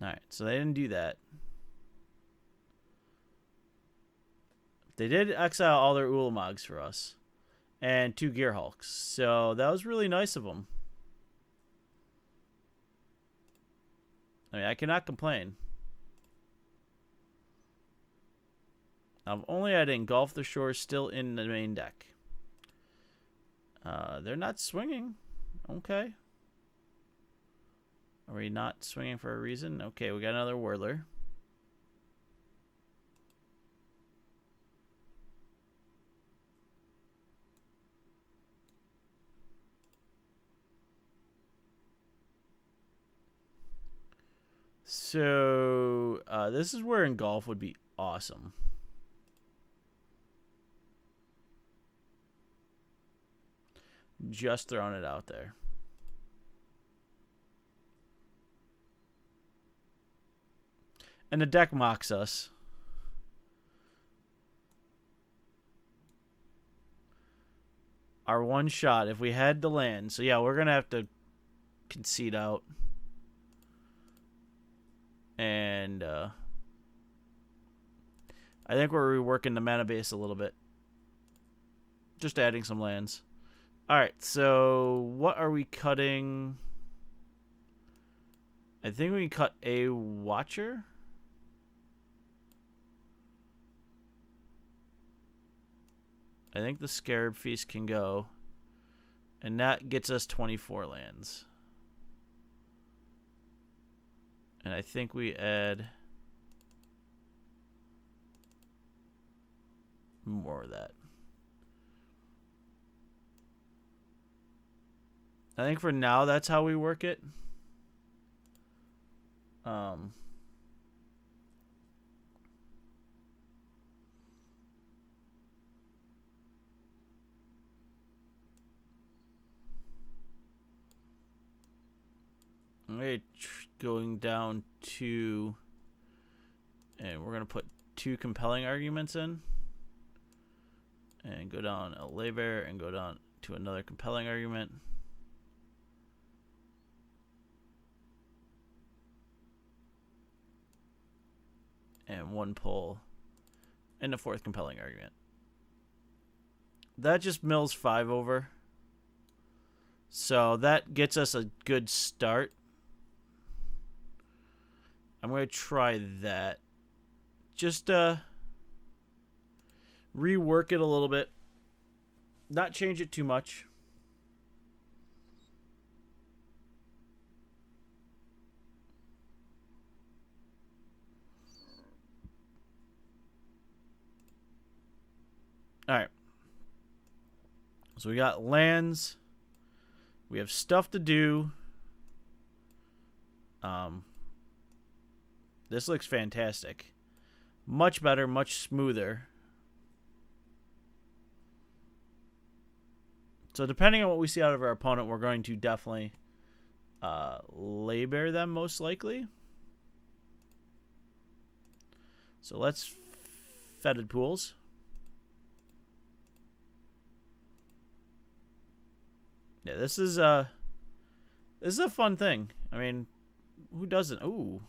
Alright, so they didn't do that. They did exile all their Ulamogs for us. And 2 Gearhulks. So that was really nice of them. I mean, I cannot complain. I've only had Engulf the Shore still in the main deck. They're not swinging. Okay. Are we not swinging for a reason? Okay, we got another Whirler. So, this is where Engulf would be awesome. Just throwing it out there. And the deck mocks us. Our one shot, if we had the land. So, yeah, we're going to have to concede out. And I think we're reworking the mana base a little bit. Just adding some lands. Alright, so what are we cutting? I think we can cut a Watcher. I think the Scarab Feast can go. And that gets us 24 lands. And I think we add more of that. I think for now that's how we work it. Okay, going down to, and we're gonna put 2 compelling arguments in, and go down a labor and go down to another compelling argument. And 1 pull and a 4th compelling argument. That just mills 5 over. So that gets us a good start. I'm going to try that. Just rework it a little bit. Not change it too much. Alright. So we got lands. We have stuff to do. This looks fantastic. Much better, much smoother. So depending on what we see out of our opponent, we're going to definitely labor them most likely. So let's Fetid Pools. Yeah, this is a fun thing. I mean, who doesn't? Ooh.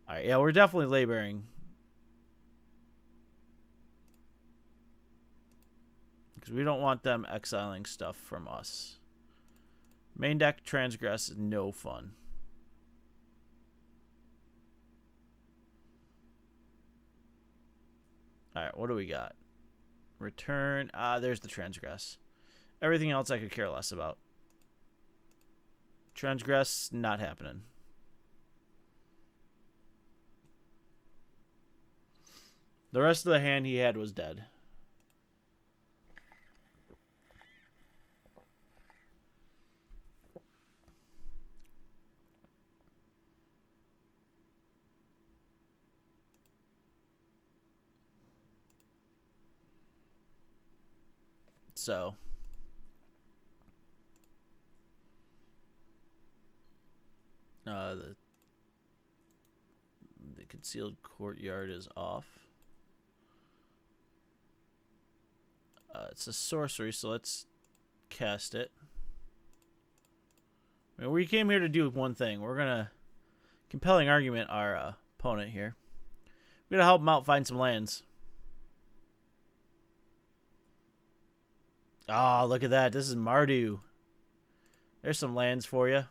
All right, yeah, we're definitely laboring. Because we don't want them exiling stuff from us. Main deck Transgress is no fun. Alright, what do we got? Return. There's the Transgress. Everything else I could care less about. Transgress, not happening. The rest of the hand he had was dead. So the concealed courtyard is off. It's a sorcery, so let's cast it. I mean, we came here to do one thing. We're gonna compelling argument our opponent here. We're gonna help him out find some lands. Oh, look at that. This is Mardu. There's some lands for you.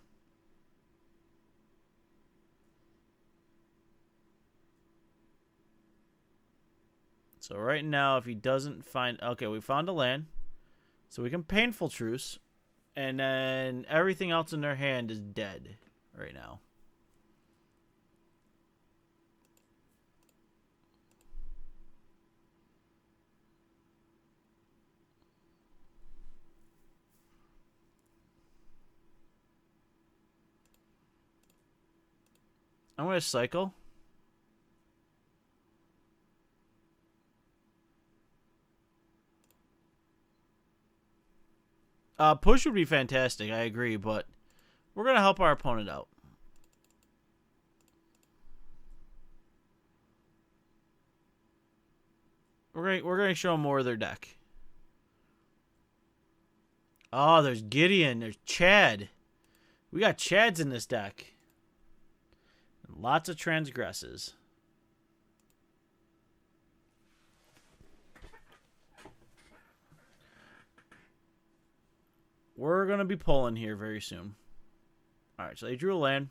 So right now, if he doesn't find... Okay, we found a land. So we can Painful Truce. And then everything else in their hand is dead right now. I'm going to cycle. Push would be fantastic, I agree, but we're going to help our opponent out. We're going to show them more of their deck. Oh, there's Gideon. There's Chad. We got Chads in this deck. Lots of transgresses. We're going to be pulling here very soon. Alright, so they drew a land.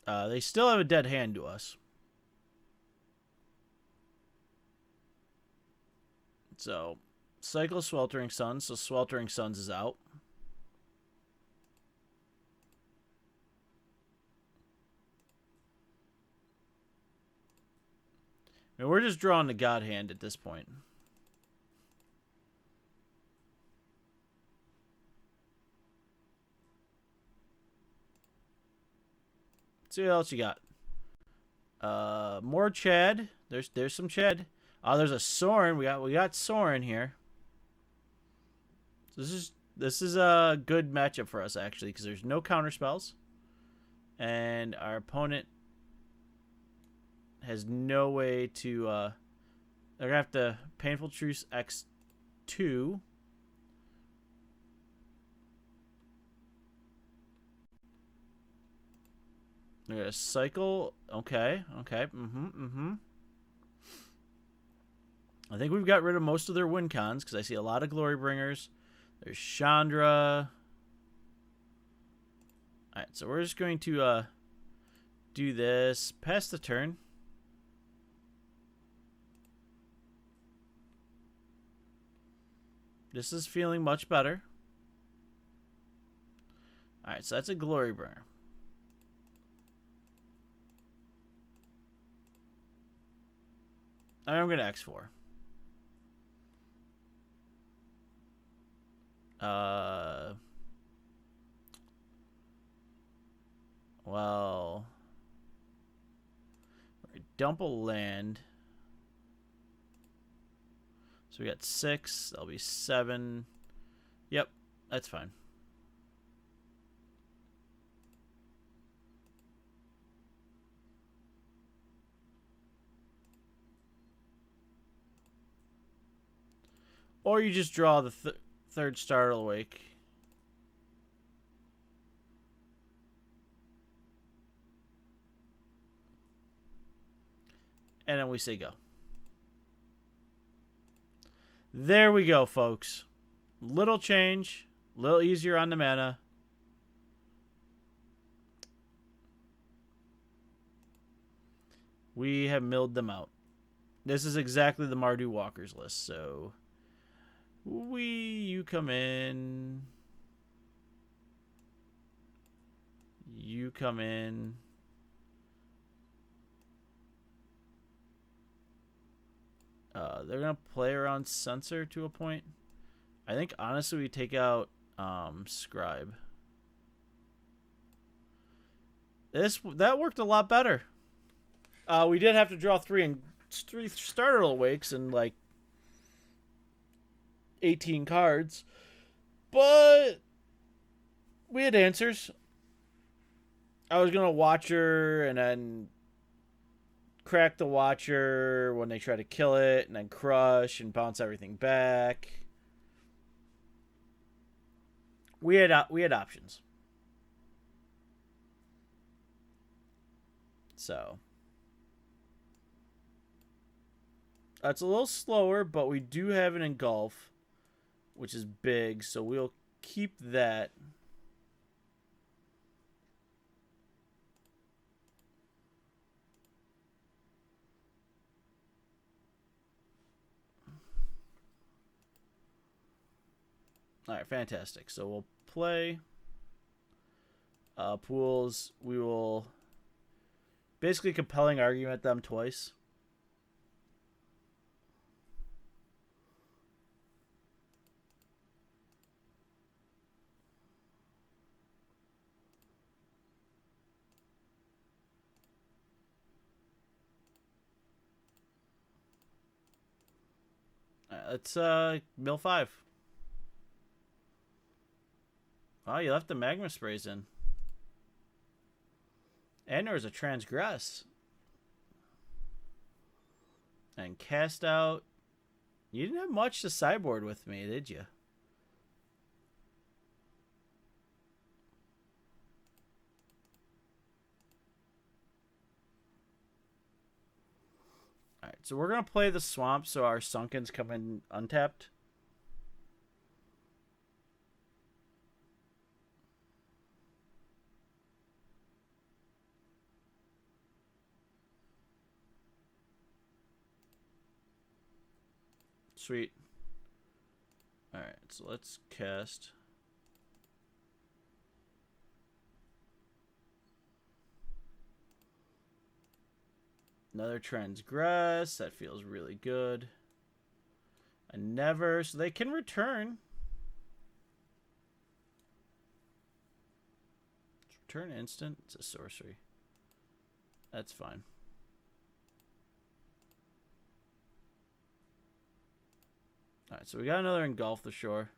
They still have a dead hand to us. So, cycle Sweltering Suns. So Sweltering Suns is out. I mean, we're just drawing the God hand at this point. Let's see what else you got. More Chad. There's some Chad. There's a Sorin. We got Sorin here. So this is a good matchup for us actually because there's no counter spells, and our opponent has no way to. They're gonna have to Painful Truce X2. They're gonna cycle. Okay. I think we've got rid of most of their win cons because I see a lot of Glory Bringers. There's Chandra. Alright, so we're just going to do this. Pass the turn. This is feeling much better. Alright, so that's a Glory Bringer. I'm going to X4. Well, dump a land. So we got 6. That'll be 7. Yep, that's fine. Or you just draw the third Startle Wake. And then we say go. There we go, folks. Little change. Little easier on the mana. We have milled them out. This is exactly the Mardu Walkers list, so You come in. You come in. They're going to play around Sensor to a point. I think, honestly, we take out Scribe. That worked a lot better. We did have to draw three starter awakes and, like, 18 cards. But we had answers. I was going to Watcher and then crack the Watcher when they try to kill it, and then crush and bounce everything back. We had options. So that's a little slower, but we do have an Engulf, which is big, so we'll keep that. All right, fantastic. So we'll play pools. We will basically compelling argument them twice. Let's mill 5. Oh, you left the magma sprays in. And there was a transgress. And cast out. You didn't have much to sideboard with me, did you? Alright, so we're going to play the swamp so our Sunkens come in untapped. Sweet. Alright, so let's cast. Another transgress. That feels really good. A never. So they can return. Return instant. It's a sorcery. That's fine. Alright, so we got another Engulf the Shore.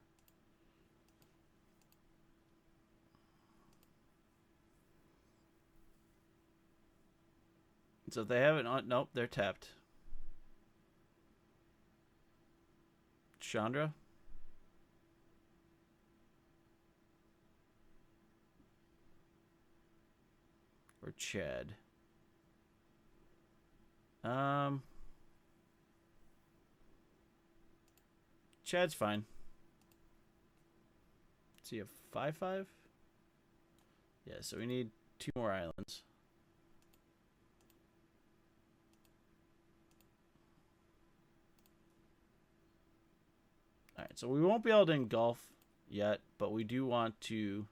So if they haven't on, nope, they're tapped. Chandra. Or Chad. Chad's fine. So you have 5/5? Yeah, so we need 2 more islands. Alright, so we won't be able to Engulf yet, but we do want to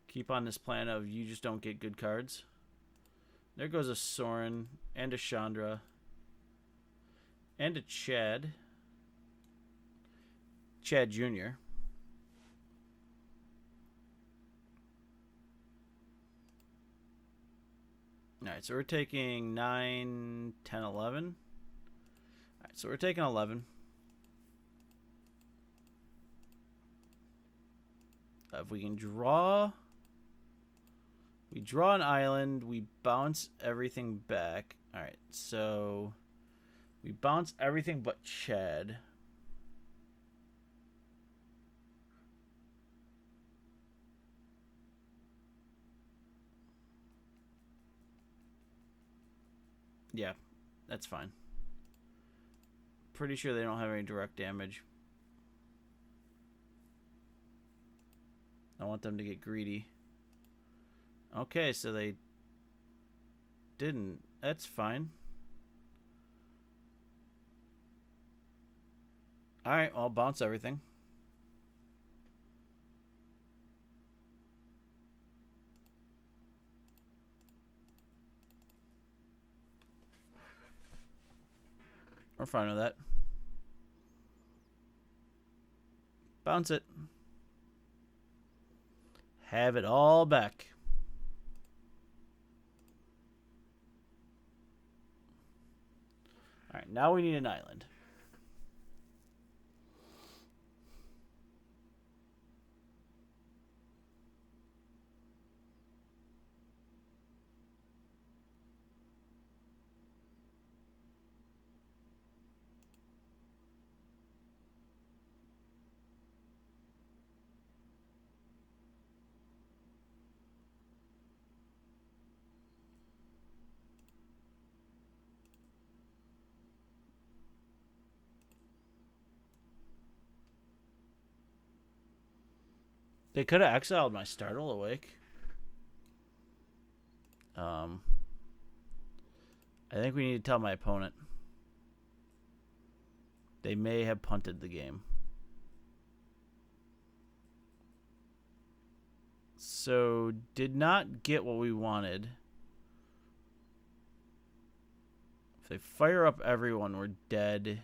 keep on this plan of you just don't get good cards. There goes a Sorin and a Chandra and a Chad. Chad Jr. Alright, so we're taking 9, 10, 11. Alright, so we're taking 11. If we can draw... We draw an island, we bounce everything back. Alright, so... We bounce everything but Chad. Yeah, that's fine. Pretty sure they don't have any direct damage. I want them to get greedy. Okay, so they didn't. That's fine. Alright, I'll bounce everything. We're fine with that. Bounce it. Have it all back. Alright, now we need an island. They could have exiled my Startle Awake. I think we need to tell my opponent. They may have punted the game. So, did not get what we wanted. If they fire up everyone, we're dead.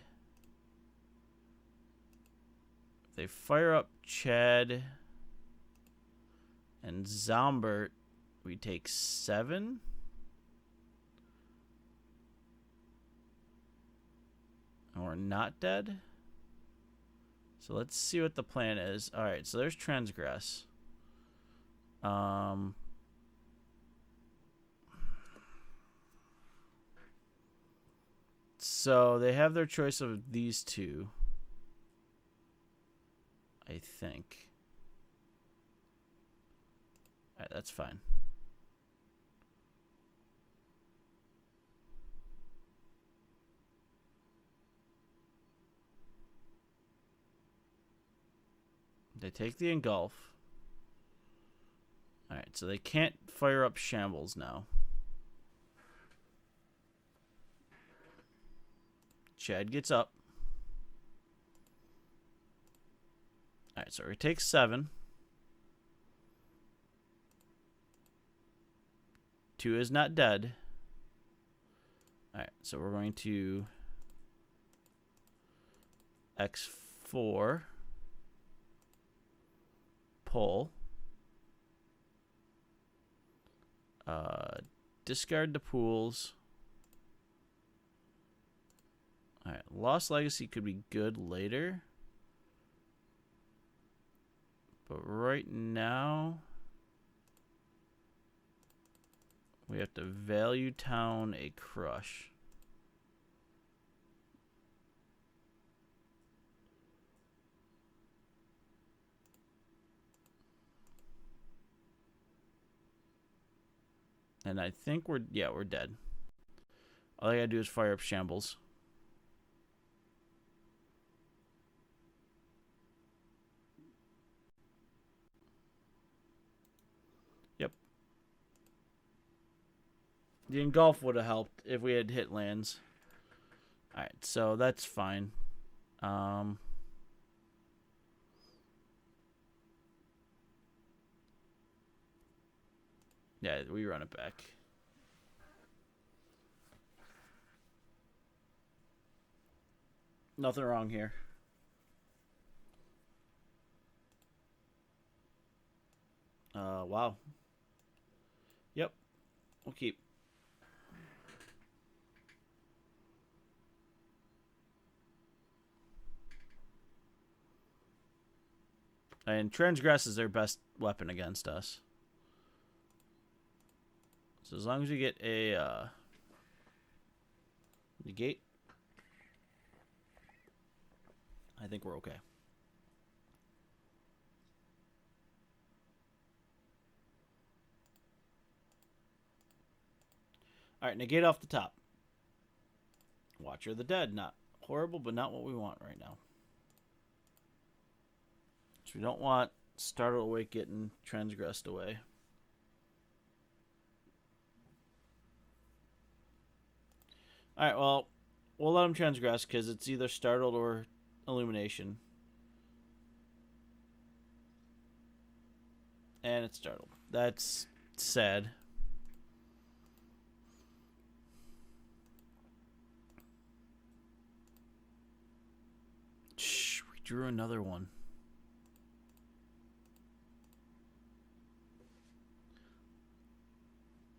If they fire up Chad and Zombert, we take 7. And we're not dead. So let's see what the plan is. Alright, so there's Transgress. So they have their choice of these two, I think. Alright, that's fine. They take the Engulf. Alright, so they can't fire up Shambles now. Chad gets up. Alright, so he takes 7. 2 is not dead. Alright, so we're going to X4. Pull. Discard the pools. Alright, Lost Legacy could be good later. But right now, we have to Value Town a Crush. And I think we're dead. All I gotta do is fire up Shambles. Yep. The Engulf would have helped if we had hit lands. Alright, so that's fine. Yeah, we run it back. Nothing wrong here. Wow. Yep. We'll keep. And Transgress is their best weapon against us. So as long as we get a negate, I think we're okay. Alright, negate off the top. Watcher of the Dead. Not horrible, but not what we want right now. So we don't want Startle Awake getting transgressed away. All right, well, we'll let him transgress because it's either startled or illumination. And it's startled. That's sad. Shh, we drew another one.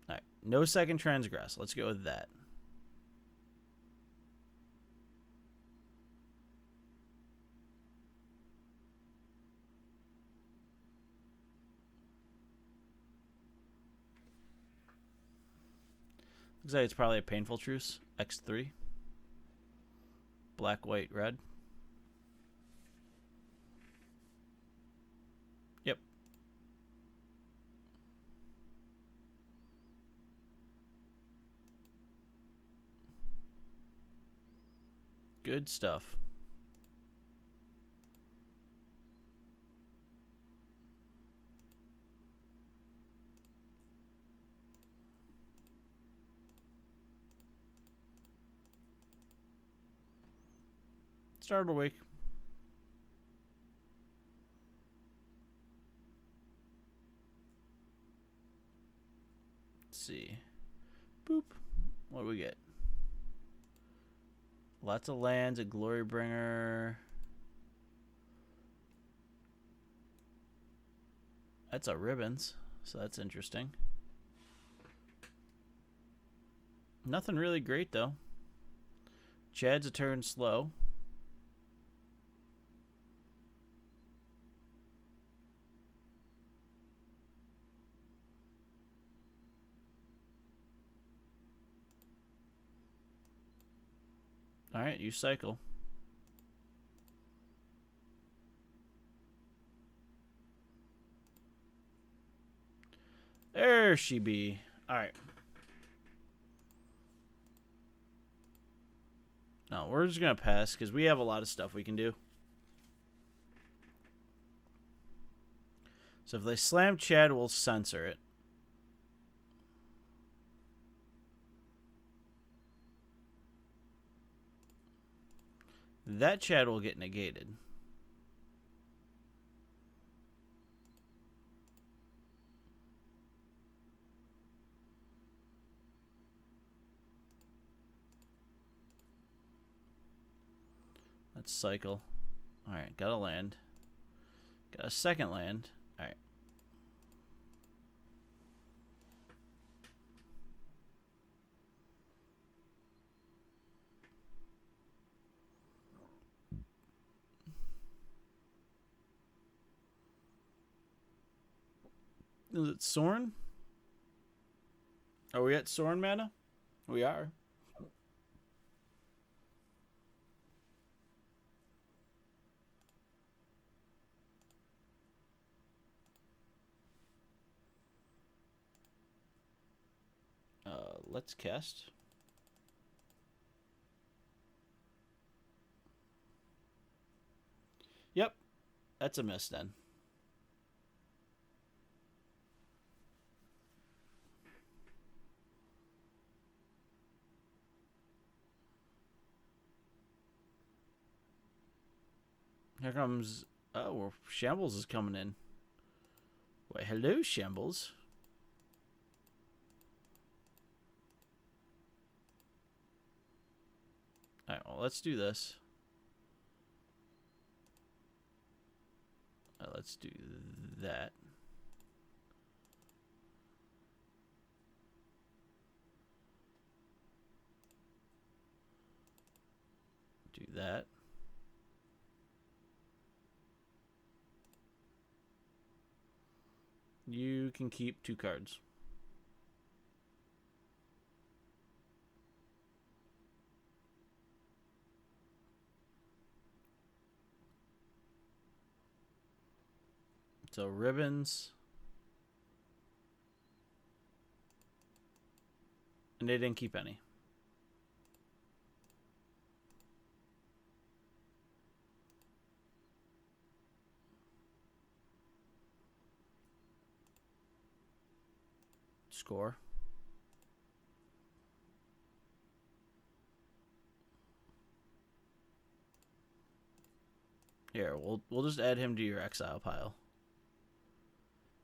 All right, no second transgress. Let's go with that. Looks like it's probably a painful truce. X3. Black, white, red. Yep. Good stuff. Startled awake. Let's see. Boop. What do we get? Lots of lands, a glory bringer. That's a ribbons, so that's interesting. Nothing really great though. Chad's a turn slow. All right, you cycle. There she be. All right. No, we're just going to pass because we have a lot of stuff we can do. So if they slam Chad, we'll censor it. That Chad will get negated. Let's cycle. Alright, got a land. Got a second land. Alright. Is it Sorin? Are we at Sorin mana? We are. Let's cast. Yep. That's a miss then. Here comes... Oh, Shambles is coming in. Wait, hello, Shambles. Alright, well, let's do this. Let's do that. Do that. You can keep 2 cards. So ribbons. And they didn't keep any. Score. Here, we'll just add him to your exile pile.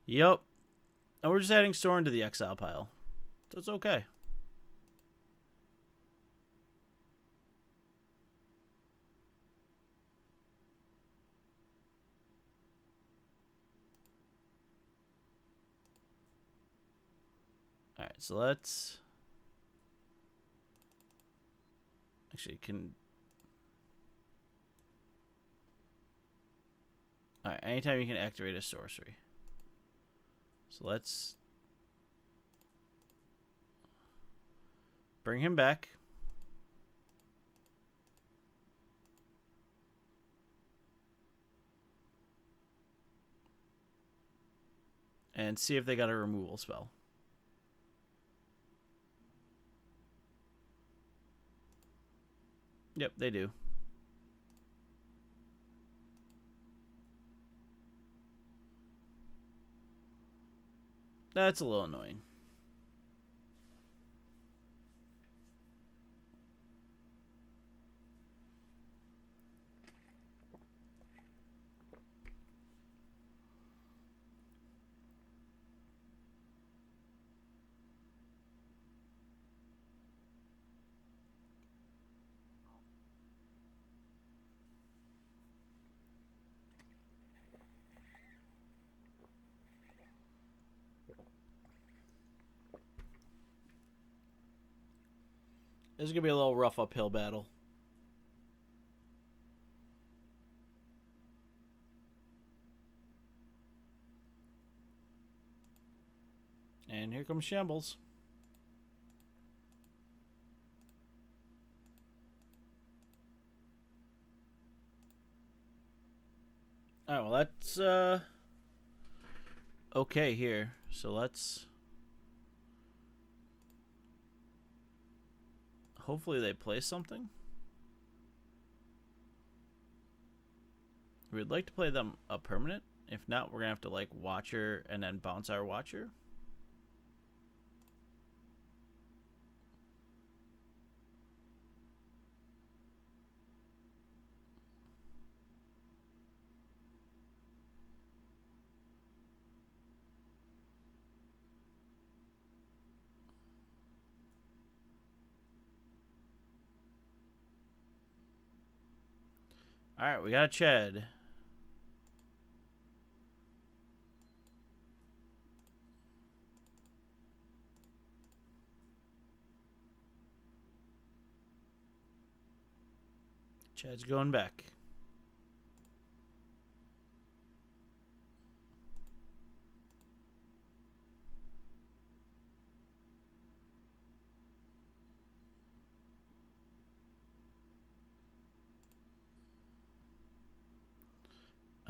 Yep. And we're just adding Sorin to the exile pile. So it's okay. Alright, so let's... Actually, can... Alright, anytime you can activate a sorcery. So let's... bring him back. And see if they got a removal spell. Yep, they do. That's a little annoying. This is going to be a little rough uphill battle. And here comes Shambles. Alright, well that's okay here. So let's... Hopefully they play something. We'd like to play them a permanent. If not, we're going to have to like Watcher and then bounce our Watcher. Alright, we got a Chad. Chad's going back.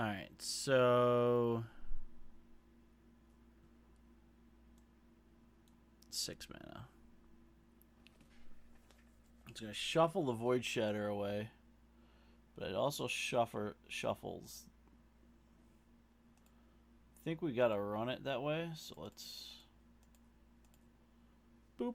Alright, so... 6 mana. It's going to shuffle the Void Shatter away. But it also shuffles. I think we got to run it that way, so let's... Boop.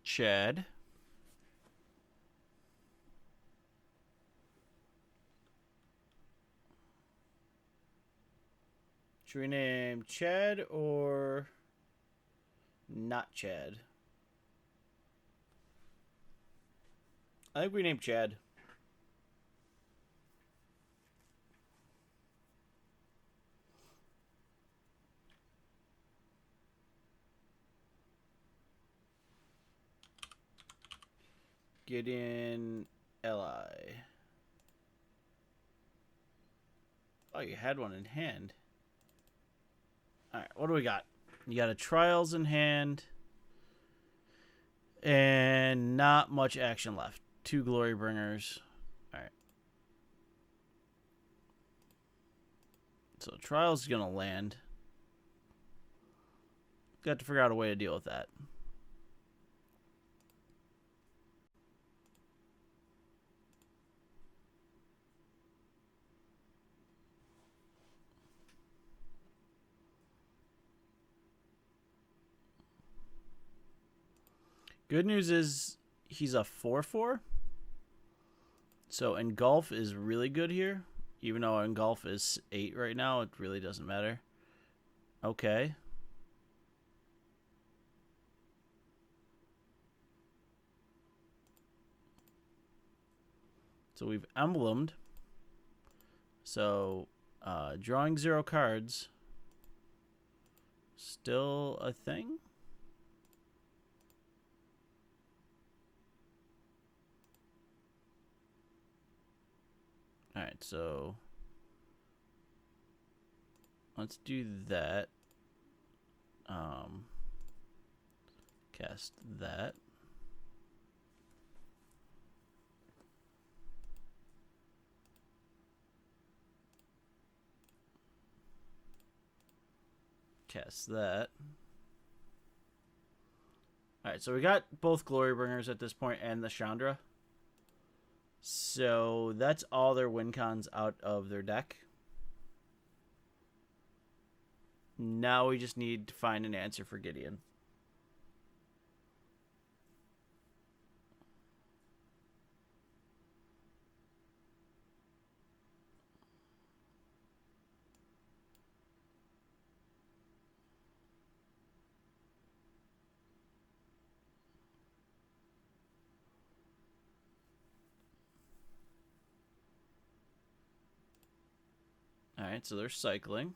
Chad. Should we name Chad or not Chad? I think we named Chad. Get in Li. Oh, you had one in hand. Alright, what do we got? You got a Trials in hand. And not much action left. 2 Glory Bringers. Alright. So Trials is going to land. Got to figure out a way to deal with that. Good news is he's a 4/4. So Engulf is really good here. Even though Engulf is 8 right now, it really doesn't matter. Okay. So we've emblemed. So drawing 0 cards. Still a thing? Alright, so let's do that. Cast that. Cast that. Alright, so we got both Glorybringers at this point and the Chandra. So that's all their win cons out of their deck. Now we just need to find an answer for Gideon. Alright, so they're cycling.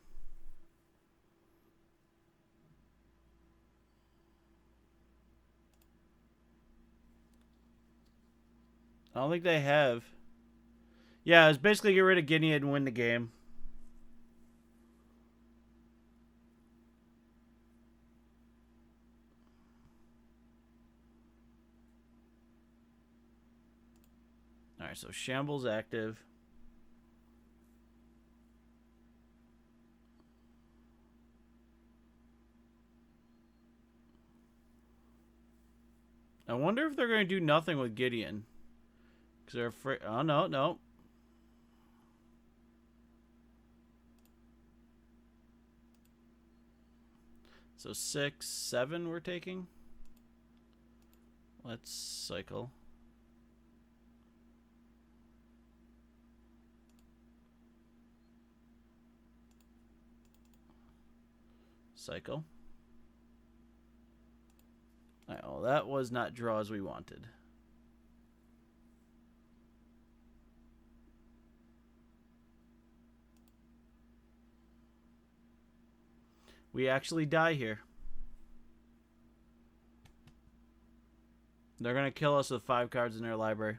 I don't think they have. Yeah, it's basically get rid of Gideon and win the game. Alright, so Shambles active. I wonder if they're going to do nothing with Gideon. Because they're afraid. Oh, no, no. So 6, 7 we're taking. Let's cycle. Cycle. Alright, well, that was not draw as we wanted. We actually die here. They're going to kill us with 5 cards in their library.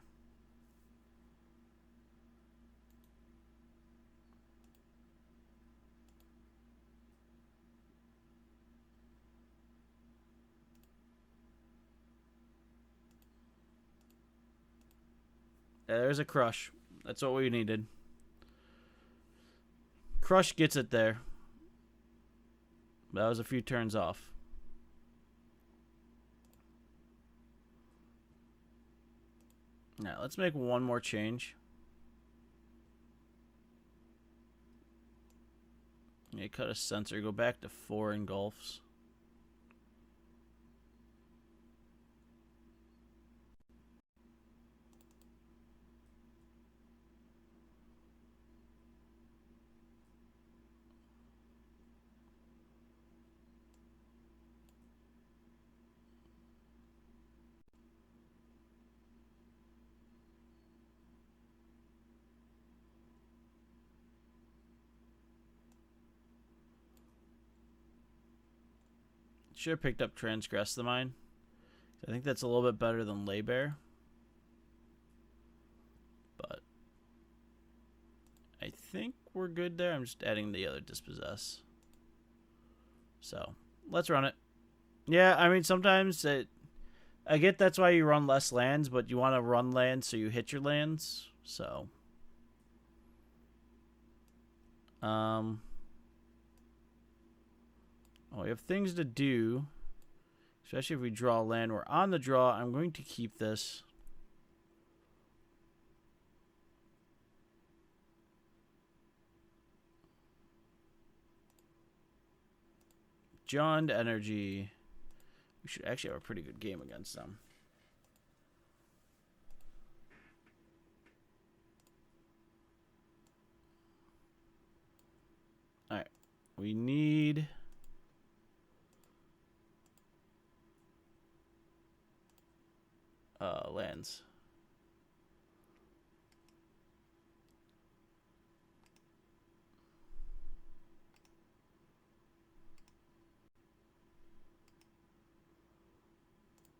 Yeah, there's a Crush. That's what we needed. Crush gets it there. That was a few turns off. Now, let's make one more change. Yeah, cut a sensor. Go back to 4 engulfs. Should have picked up Transgress the Mind. I think that's a little bit better than Laybear. But I think we're good there. I'm just adding the other Dispossess. So let's run it. Yeah, I mean, sometimes I get that's why you run less lands, but you want to run lands so you hit your lands. So we have things to do, especially if we draw a land. We're on the draw. I'm going to keep this. Jund Energy. We should actually have a pretty good game against them. Alright. We need... lands.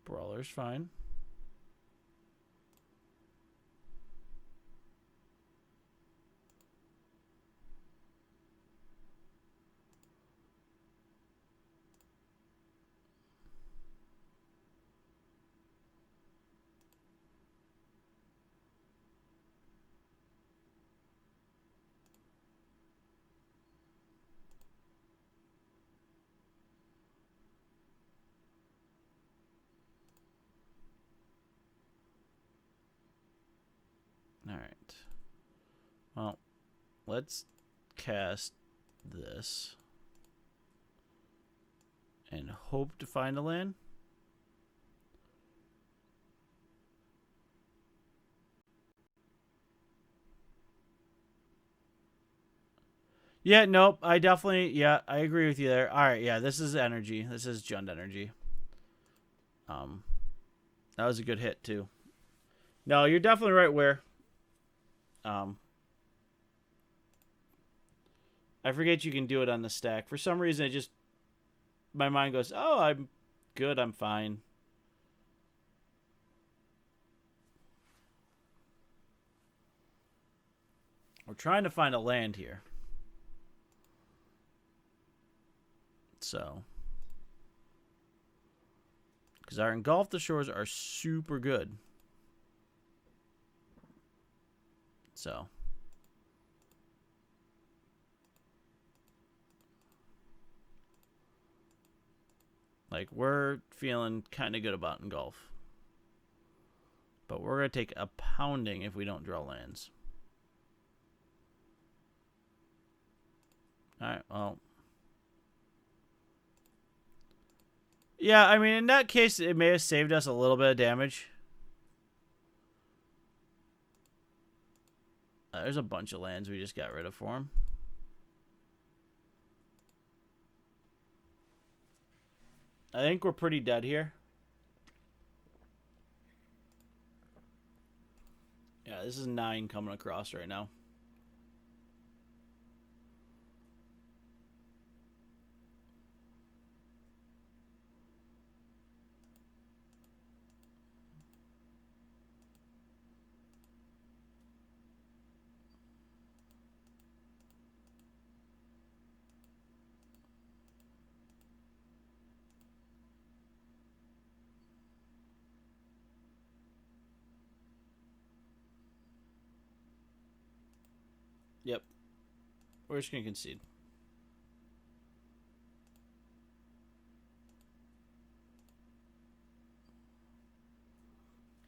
Brawler's fine. Alright. Well, let's cast this. And hope to find a land. Yeah, nope. I definitely, yeah, I agree with you there. Alright, yeah, this is energy. This is Jund energy. That was a good hit, too. No, you're definitely right where. I forget you can do it on the stack. For some reason, it just... My mind goes, oh, I'm good, I'm fine. We're trying to find a land here. So... Because our Engulf the Shores are super good. So... Like, we're feeling kind of good about Engulf. But we're going to take a pounding if we don't draw lands. Alright, well. Yeah, I mean, in that case, it may have saved us a little bit of damage. There's a bunch of lands we just got rid of for him. I think we're pretty dead here. Yeah, this is 9 coming across right now. Yep. We're just going to concede.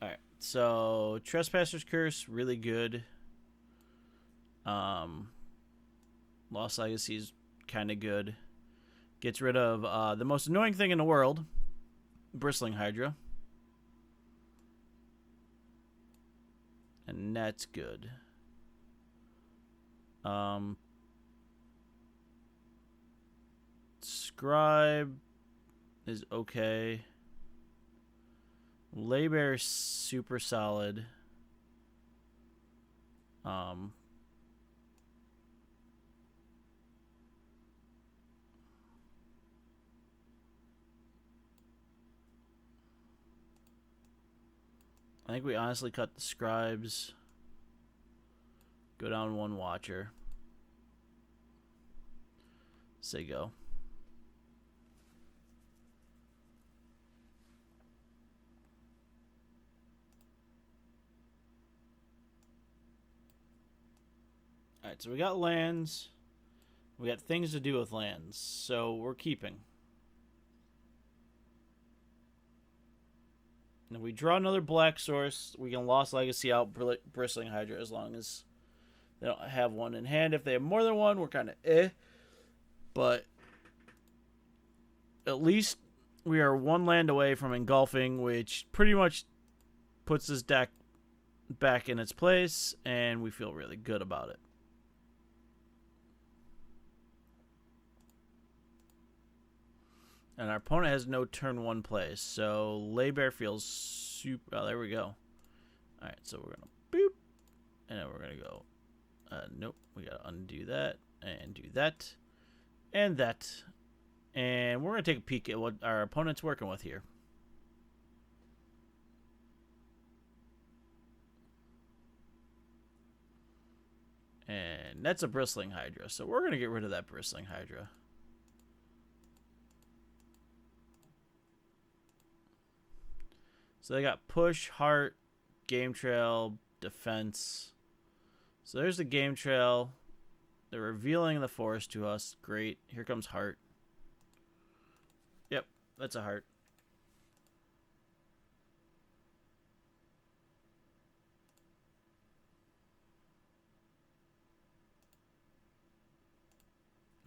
Alright. So, Trespasser's Curse, really good. Lost Legacy is kind of good. Gets rid of the most annoying thing in the world, Bristling Hydra. And that's good. Scribe is okay. Laybear is super solid. I think we honestly cut the Scribes. Go down 1 Watcher. Say go. Alright, so we got lands. We got things to do with lands. So we're keeping. And if we draw another black source, we can Lost Legacy out Bristling Hydra as long as they don't have one in hand. If they have more than one, we're kind of eh. But at least We are one land away from engulfing, which pretty much puts this deck back in its place, and we feel really good about it. And our opponent has no turn 1 plays, so Laybear feels super... Oh, there we go. Alright, so we're going to boop, and then we're going to go... nope, we got to undo that, and do that, and that. And we're going to take a peek at what our opponent's working with here. And that's a Bristling Hydra, so we're going to get rid of that Bristling Hydra. So they got push, heart, game trail, defense. So there's the game trail. They're revealing the forest to us. Great. Here comes heart. Yep, that's a heart.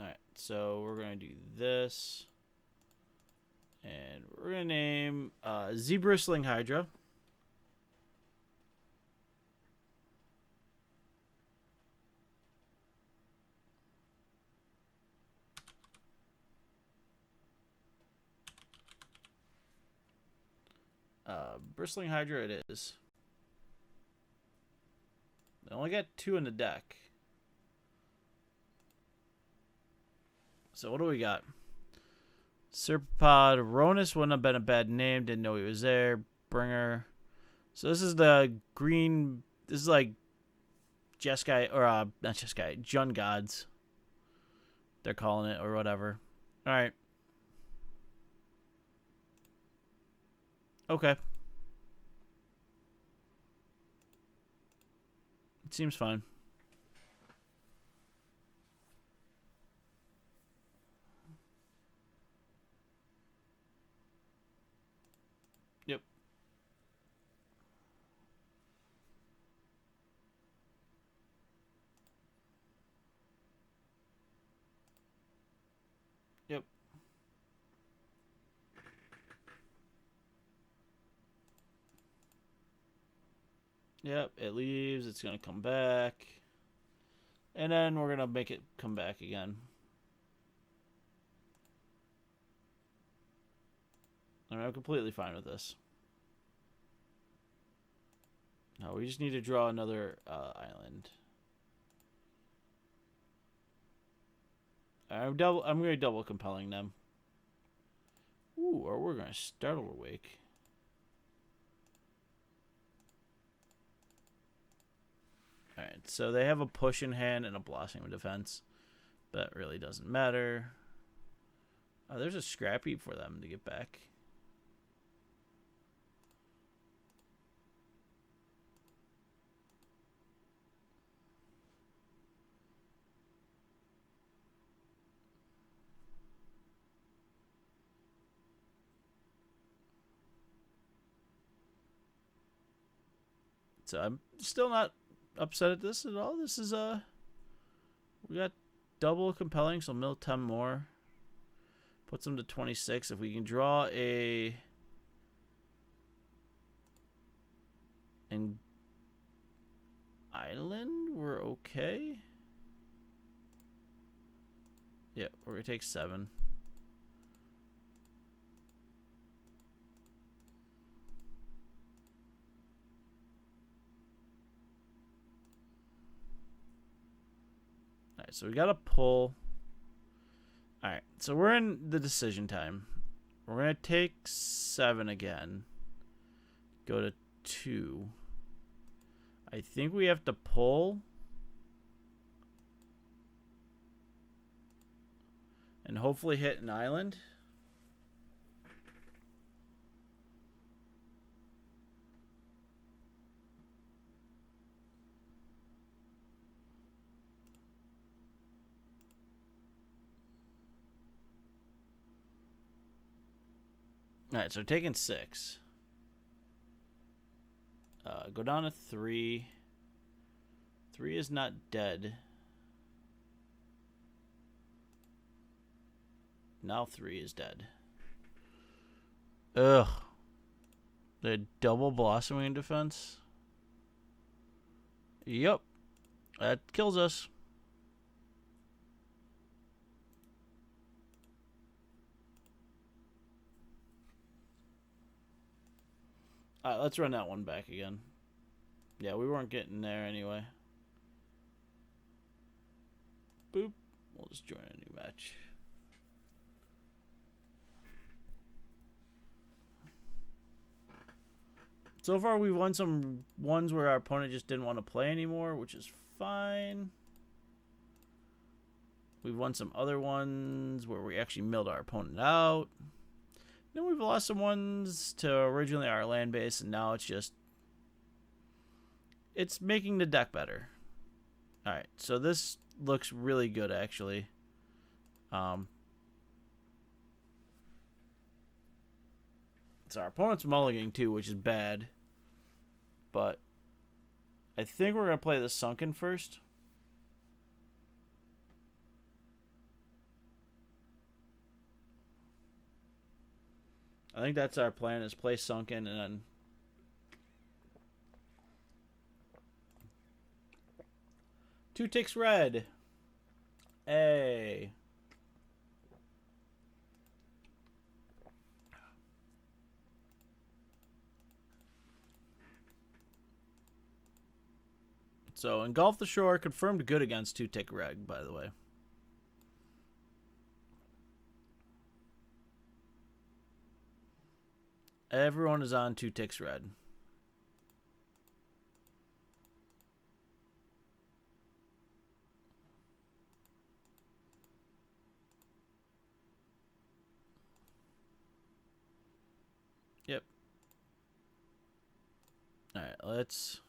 Alright, so we're going to do this. And we're going to name Z-Bristling Hydra. Bristling Hydra it is. I only got 2 in the deck. So what do we got? Serpapod. Ronus wouldn't have been a bad name. Didn't know he was there. Bringer. So this is the green... This is like... Jeskai... Or, not Jeskai. Jund Gods. They're calling it, or whatever. Alright. Okay. It seems fine. Yep. Yep. Yep, it leaves. It's going to come back. And then we're going to make it come back again. And I'm completely fine with this. No, we just need to draw another island. I'm going to double compelling them. Ooh, or we're going to Startle Awake. Alright, so they have a push in hand and a Blossoming of Defense. But that really doesn't matter. Oh, there's a scrap heap for them to get back. So I'm still not upset at this at all. This is we got double compelling, so mill 10 more. Puts them to 26. If we can draw an island, we're okay. Yeah, we're gonna take 7. Alright, so we got to pull. Alright, so we're in the decision time. We're going to take 7 again. Go to 2. I think we have to pull. And hopefully hit an island. Alright, so taking 6. Go down to 3. 3 is not dead. Now 3 is dead. Ugh. The double blossoming defense. Yep. That kills us. Alright, let's run that one back again. Yeah, we weren't getting there anyway. Boop. We'll just join a new match. So far, we've won some ones where our opponent just didn't want to play anymore, which is fine. We've won some other ones where we actually milled our opponent out. Then we've lost some ones to originally our land base, and now it's just... it's making the deck better. Alright, so this looks really good, actually. So our opponent's mulliganing too, which is bad. But I think we're going to play the Sunken first. I think that's our plan, is play Sunken and then... two ticks red. Hey. So, Engulf the Shore, confirmed good against 2-tick red, by the way. Everyone is on 2 ticks red. Yep. Alright, let's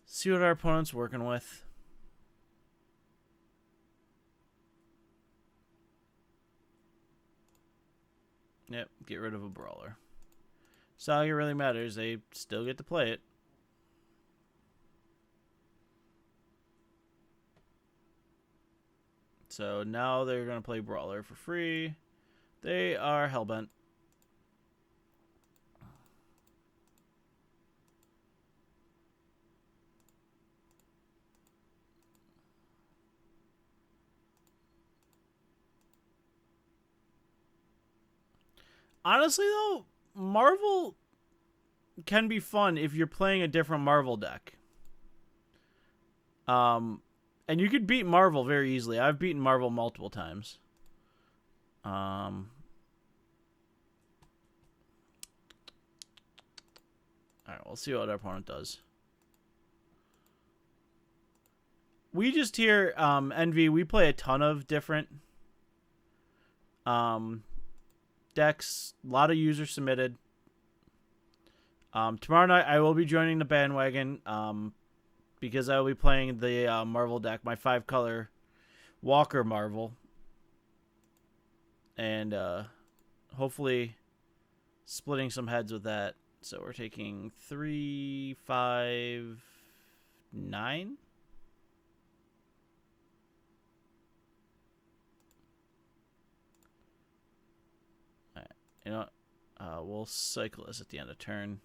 see what our opponent's working with. Yep, get rid of a brawler. Saga really matters. They still get to play it. So now they're going to play brawler for free. They are hellbent. Honestly, though, Marvel can be fun if you're playing a different Marvel deck. And you could beat Marvel very easily. I've beaten Marvel multiple times. Alright, we'll see what our opponent does. We just here, Envy, we play a ton of different decks. A lot of users submitted. Tomorrow night I will be joining the bandwagon because I will be playing the Marvel deck, my 5-color Walker Marvel. And hopefully splitting some heads with that. So we're taking 3, 5, 9. Alright, you know what? We'll cycle this at the end of turn.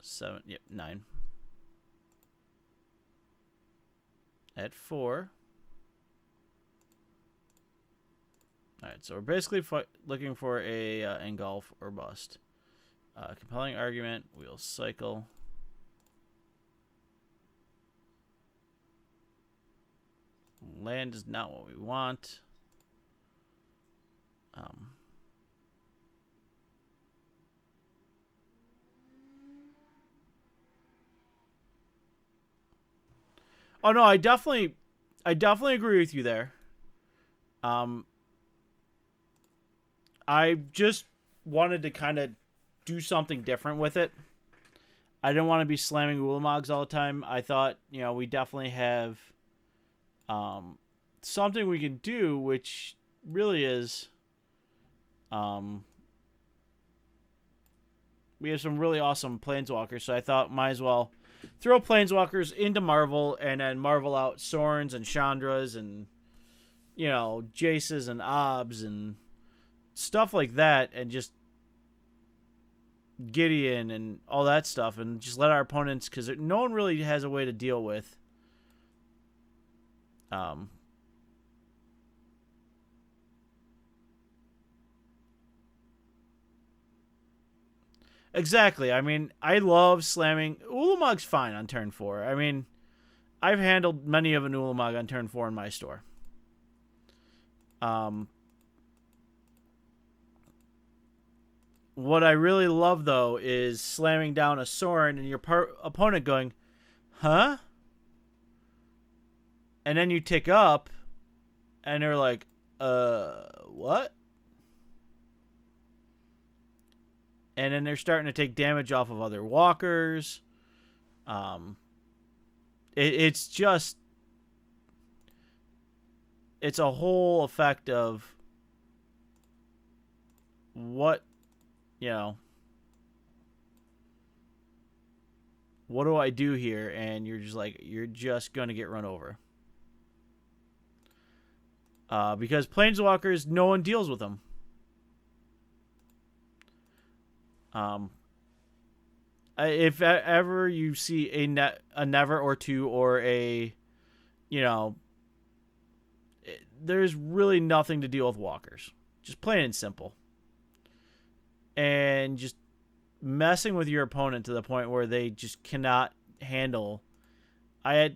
7, yep, 9. At 4. Alright, so we're basically looking for a engulf or bust. Compelling argument, we'll cycle. Land is not what we want. Oh no, I definitely agree with you there. I just wanted to kind of do something different with it. I didn't want to be slamming Ulamogs all the time. I thought, we definitely have something we can do, which really is we have some really awesome Planeswalkers, so I thought might as well throw Planeswalkers into Marvel and then Marvel out Sorns and Chandras and, Jaces and Obs and stuff like that, and just Gideon and all that stuff, and just let our opponents, because no one really has a way to deal with exactly. I mean, I love slamming. Ulamog's fine on turn 4. I mean, I've handled many of an Ulamog on turn 4 in my store. What I really love, though, is slamming down a Sorin and your opponent going, huh? And then you tick up, and they're like, what? And then they're starting to take damage off of other walkers. It's just, it's a whole effect of what, you know, what do I do here? And you're just like, you're just going to get run over. Because Planeswalkers, no one deals with them. If ever you see a never or two or a, there's really nothing to deal with walkers. Just plain and simple. And just messing with your opponent to the point where they just cannot handle. I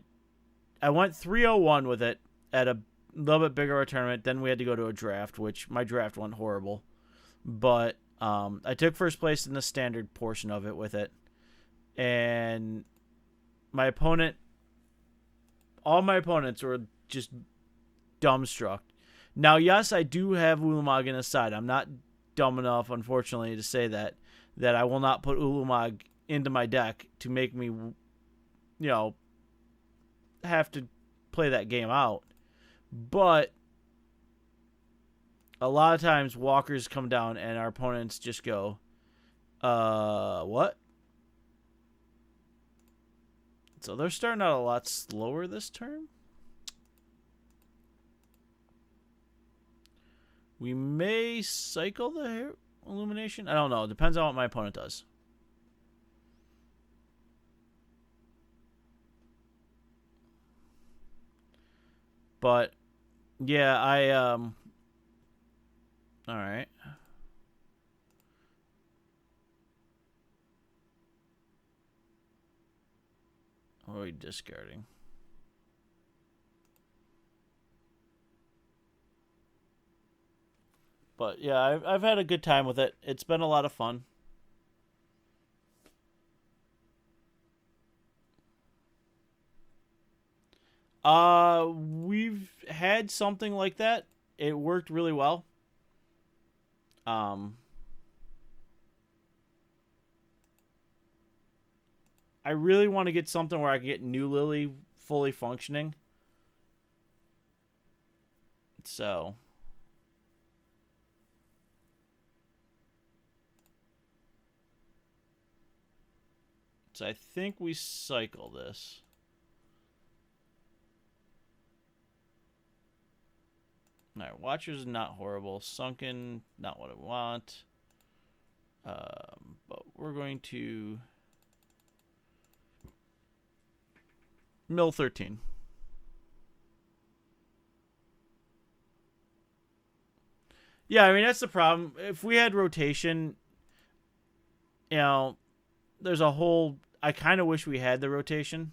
went 3-0-1 with it at a little bit bigger a tournament. Then we had to go to a draft, which my draft went horrible. But I took first place in the standard portion of it with it. And all my opponents were just dumbstruck. Now, yes, I do have Ulamog in a side. I'm not dumb enough, unfortunately, to say that I will not put Ulamog into my deck to make me, have to play that game out. But a lot of times walkers come down and our opponents just go, what? So they're starting out a lot slower this turn. We may cycle the Illumination. I don't know. It depends on what my opponent does. But yeah, all right. What are we discarding? But yeah, I've had a good time with it. It's been a lot of fun. We've had something like that. It worked really well. I really want to get something where I can get New Lily fully functioning. So I think we cycle this. Alright, Watchers is not horrible. Sunken, not what I want. But we're going to mill 13. Yeah, I mean, that's the problem. If we had rotation, there's a whole... I kind of wish we had the rotation.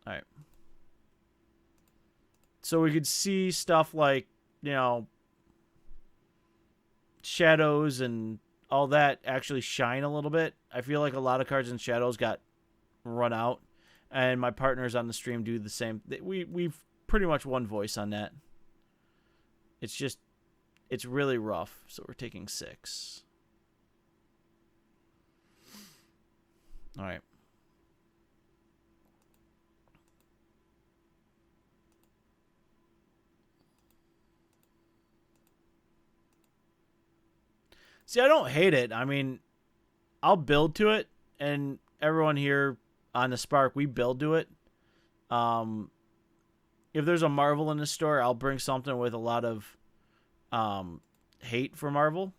Alright. So we could see stuff like, shadows and all that actually shine a little bit. I feel like a lot of cards in shadows got run out, and my partners on the stream do the same. We've pretty much one voice on that. It's really rough. So we're taking 6. All right. See, I don't hate it. I mean, I'll build to it, and everyone here on the Spark, we build to it. if there's a Marvel in the store, I'll bring something with a lot of hate for Marvel.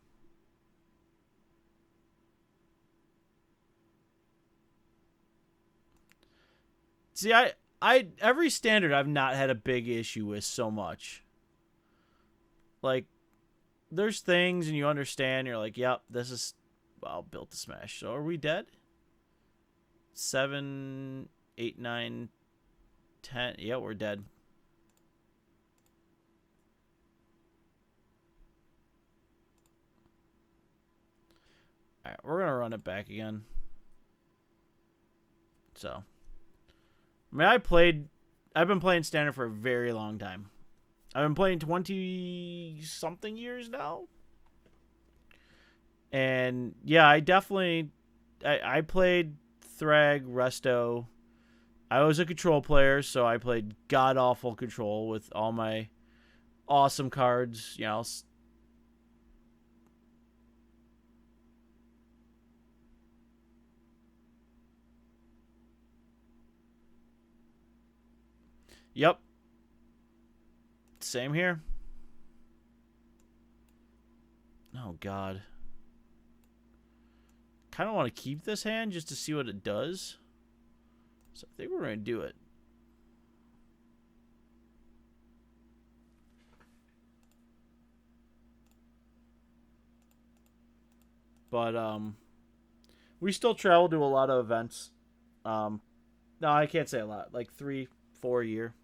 See, I every standard I've not had a big issue with so much. Like, there's things and you understand. You're like, yep, this is built to smash. So are we dead? 7, 8, 9, 10. Yeah, we're dead. All right, we're gonna run it back again. So, I mean, I've been playing standard for a very long time. I've been playing 20-something years now. And, yeah, I played Thrag, Resto. I was a control player, so I played god-awful control with all my awesome cards, you know. Yep. Same here. Oh, God. Kind of want to keep this hand just to see what it does. So I think we're going to do it. But, we still travel to a lot of events. No, I can't say a lot. Like 3, 4 a year.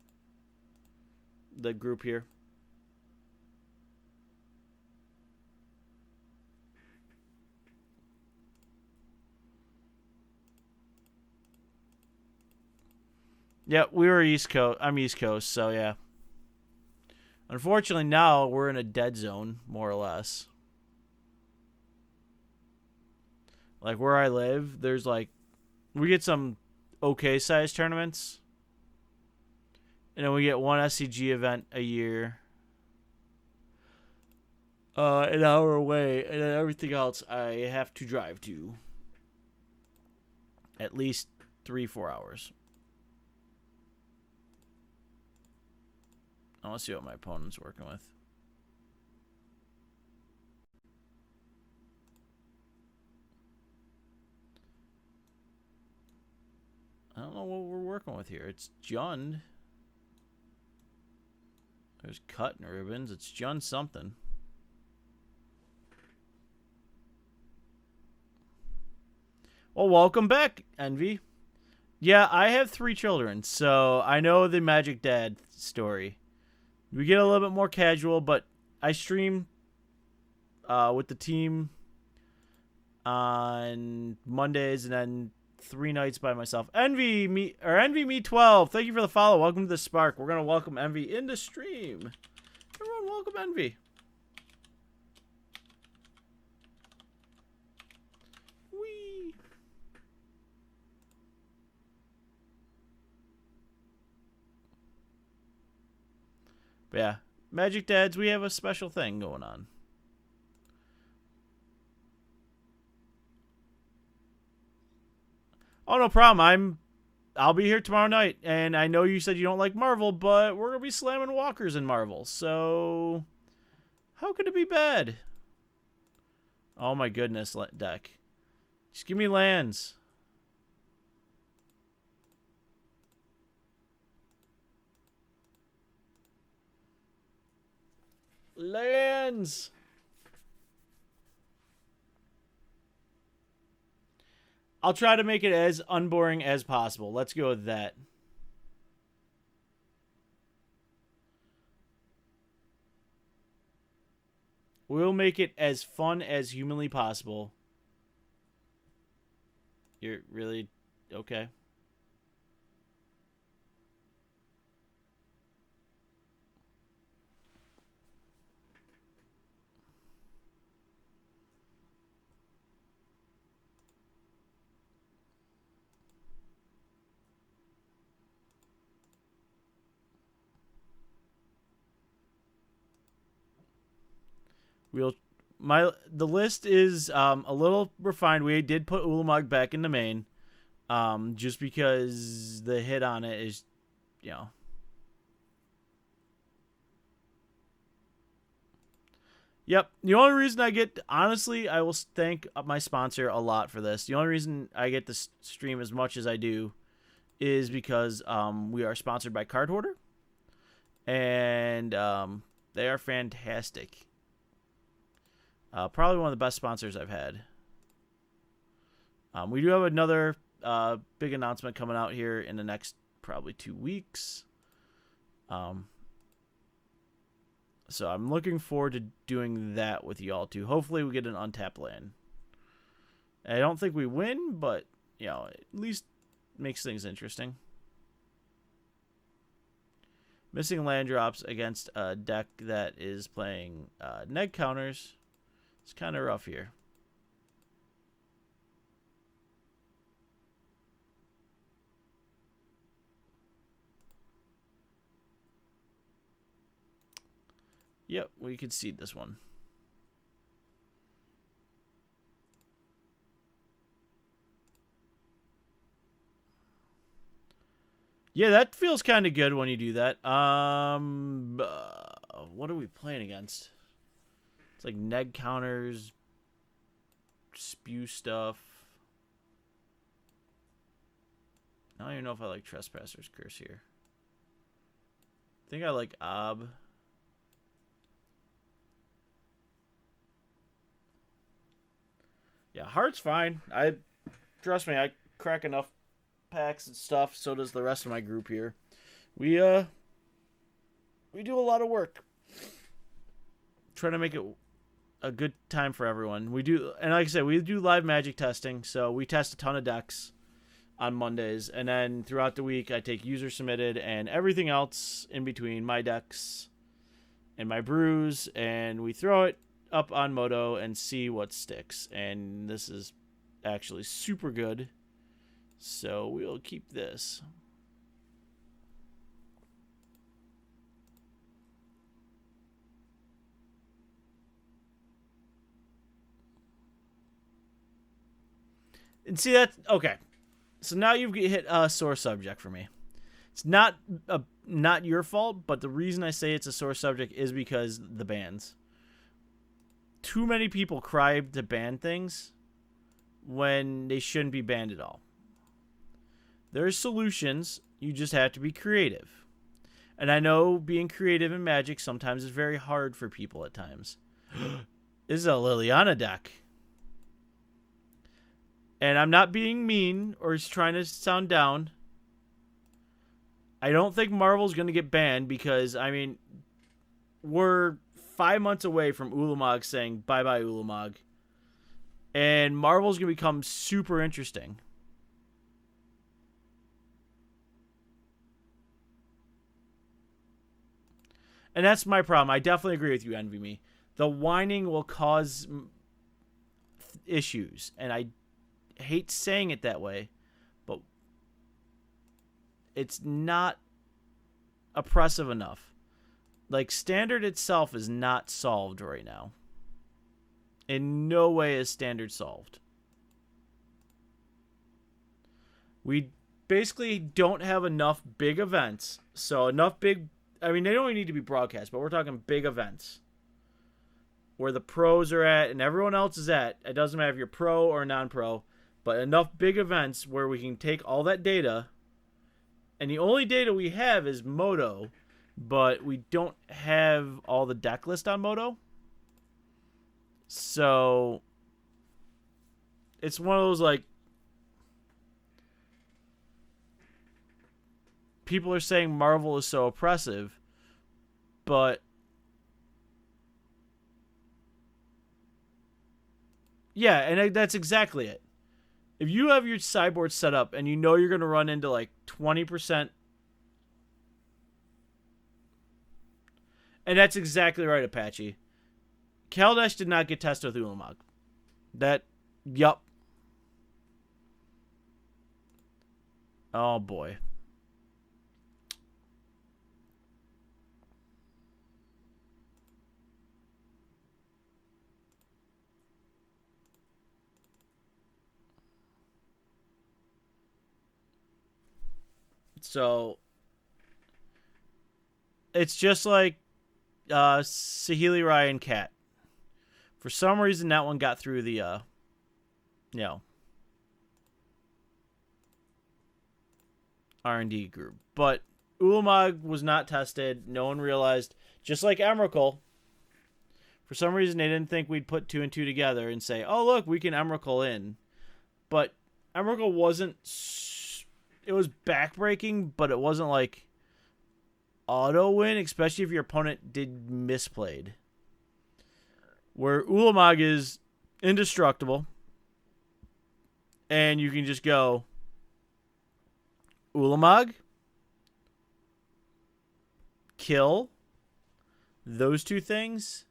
The group here. Yeah, we were East Coast. I'm East Coast, so yeah. Unfortunately, now we're in a dead zone, more or less. Like where I live, there's like, we get some okay sized tournaments. And then we get one SCG event a year. An hour away. And then everything else I have to drive to. At least 3-4 hours. I want to see what my opponent's working with. I don't know what we're working with here. It's Jund. There's Cut and Ribbons. It's Jund something. Well, welcome back, Envy. Yeah, I have 3 children, so I know the Magic Dad story. We get a little bit more casual, but I stream with the team on Mondays and then 3 nights by myself. Envy me 12. Thank you for the follow. Welcome to the Spark. We're gonna welcome Envy into stream. Everyone, welcome Envy. Wee. But yeah, Magic Dads, we have a special thing going on. Oh, no problem. I'll be here tomorrow night, and I know you said you don't like Marvel, but we're gonna be slamming walkers in Marvel, so how could it be bad? Oh my goodness, deck. Just give me lands. Lands. I'll try to make it as unboring as possible. Let's go with that. We'll make it as fun as humanly possible. You're really okay? The list is a little refined. We did put Ulamog back in the main, just because the hit on it is, you know. Yep. The only reason I get, honestly, I will thank my sponsor a lot for this. The only reason I get to stream as much as I do is because we are sponsored by Card Hoarder, and they are fantastic. Probably one of the best sponsors I've had. We do have another big announcement coming out here in the next probably 2 weeks. So I'm looking forward to doing that with y'all too. Hopefully we get an untapped land. I don't think we win, but at least makes things interesting. Missing land drops against a deck that is playing neg counters. It's kind of rough here. Yep, we could seed this one. Yeah, that feels kind of good when you do that. What are we playing against? It's like neg counters, spew stuff. I don't even know if I like Trespasser's Curse here. I think I like Ob. Yeah, Heart's fine. Trust me, I crack enough packs and stuff. So does the rest of my group here. We do a lot of work. Trying to make it a good time for everyone. We do, and like I said, we do live Magic testing. So we test a ton of decks on Mondays, and then throughout the week, I take user submitted and everything else in between my decks and my brews, and we throw it up on Moto and see what sticks. And this is actually super good, so we'll keep this. And see, that's okay. So now you've hit a sore subject for me. It's not your fault, but the reason I say it's a sore subject is because the bans. Too many people cry to ban things when they shouldn't be banned at all. There's solutions. You just have to be creative. And I know being creative in Magic sometimes is very hard for people at times. This is a Liliana deck. And I'm not being mean or trying to sound down. I don't think Marvel's going to get banned because, I mean, we're 5 months away from Ulamog saying bye-bye Ulamog. And Marvel's going to become super interesting. And that's my problem. I definitely agree with you, Envy Me. The whining will cause issues. And I hate saying it that way, but it's not oppressive enough. Like, Standard itself is not solved right now. In no way is Standard solved. We basically don't have enough big events. So enough big, I mean, they don't even need to be broadcast, but we're talking big events where the pros are at and everyone else is at. It doesn't matter if you're pro or non-pro, but enough big events where we can take all that data, and the only data we have is Moto, but we don't have all the deck list on Moto. So it's one of those, like, people are saying Marvel is so oppressive, but yeah, and that's exactly it. If you have your sideboard set up and you know you're going to run into like 20%, and that's exactly right, Apache. Kaladesh did not get tested with Ulamog. Yup. Oh boy. So it's just like Saheeli Rai and Cat. For some reason, that one got through the, R&D group. But Ulamog was not tested. No one realized, just like Emrakul, for some reason they didn't think we'd put 2 and 2 together and say, oh, look, we can Emrakul in. But Emrakul wasn't... It was backbreaking, but it wasn't like auto win, especially if your opponent did misplayed. Where Ulamog is indestructible, and you can just go Ulamog, kill, those 2 things.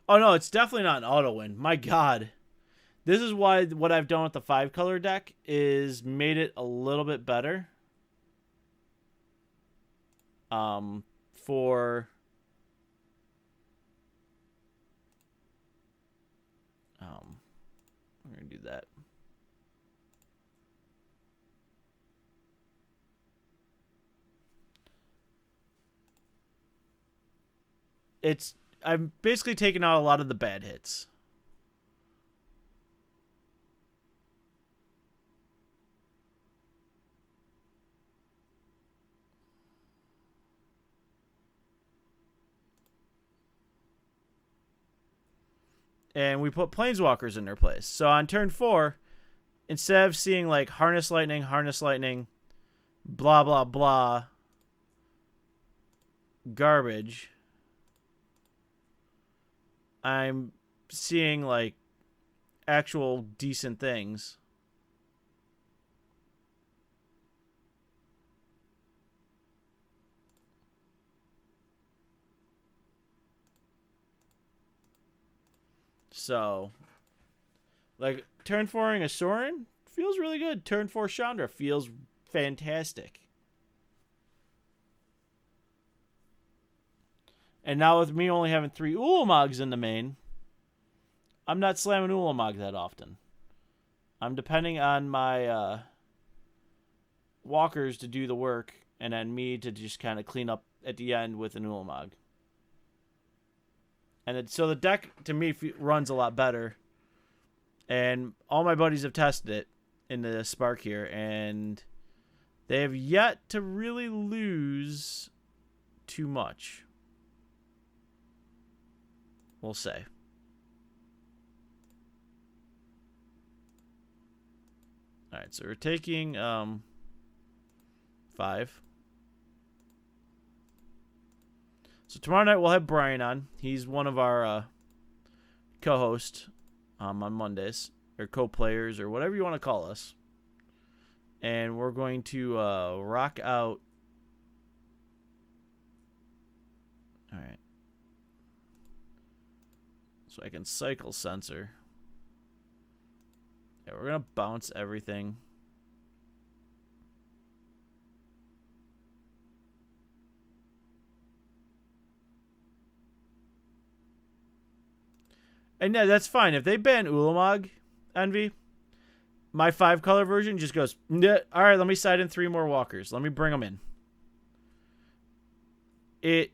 Oh no, it's definitely not an auto win. My God. This is why what I've done with the 5-color deck is made it a little bit better. For we're gonna do that. I'm basically taking out a lot of the bad hits. And we put Planeswalkers in their place. So on turn 4, instead of seeing like Harness Lightning, blah, blah, blah, garbage, I'm seeing like actual decent things. So, like, turn 4ing a Sorin feels really good. Turn 4 Chandra feels fantastic. And now with me only having 3 Ulamogs in the main, I'm not slamming Ulamog that often. I'm depending on my walkers to do the work, and then me to just kind of clean up at the end with an Ulamog. And so the deck, to me, runs a lot better. And all my buddies have tested it in the Spark here, and they have yet to really lose too much. We'll say. Alright, so we're taking 5. So tomorrow night we'll have Brian on. He's one of our co-hosts on Mondays, or co-players, or whatever you want to call us. And we're going to rock out. Alright. So I can cycle sensor. Yeah, we're going to bounce everything. And yeah, that's fine. If they ban Ulamog, Envy, my 5-color version just goes, all right, let me side in 3 more walkers. Let me bring them in. It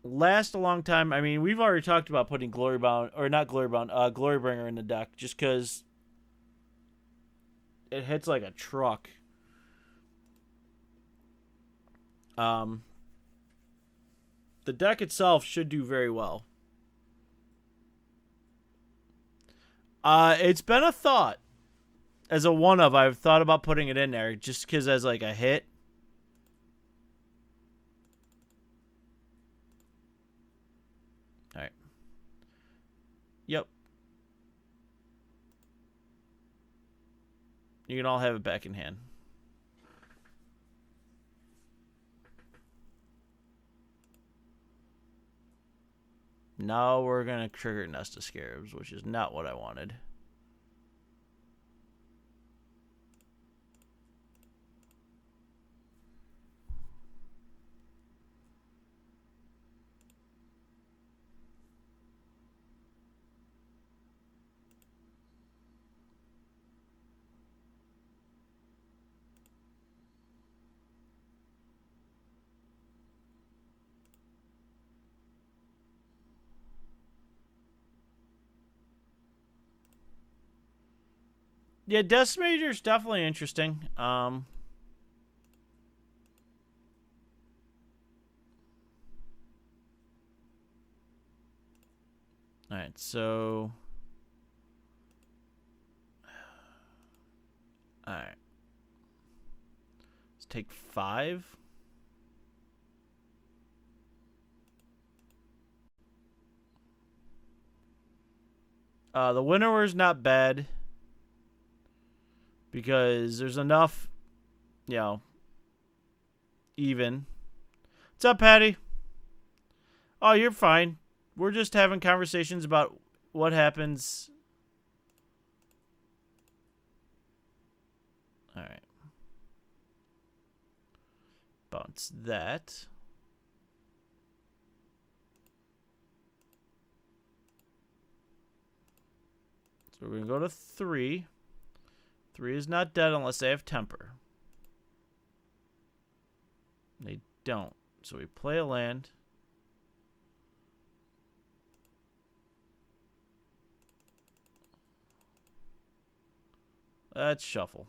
lasts a long time. I mean, we've already talked about putting Glorybound, or not Glorybound, Glorybringer in the deck just because it hits like a truck. The deck itself should do very well. It's been a thought. As a one-of, I've thought about putting it in there just because as like a hit. Alright. Yep. You can all have it back in hand. Now we're going to trigger Nest of Scarabs, which is not what I wanted. Yeah, Decimator's definitely interesting. Alright, so... Alright. Let's take 5. The Winnower's not bad. Because there's enough, even. What's up, Patty? Oh, you're fine. We're just having conversations about what happens. Alright. Bounce that. So we're going to go to 3. 3 is not dead unless they have temper. They don't. So we play a land. Let's shuffle.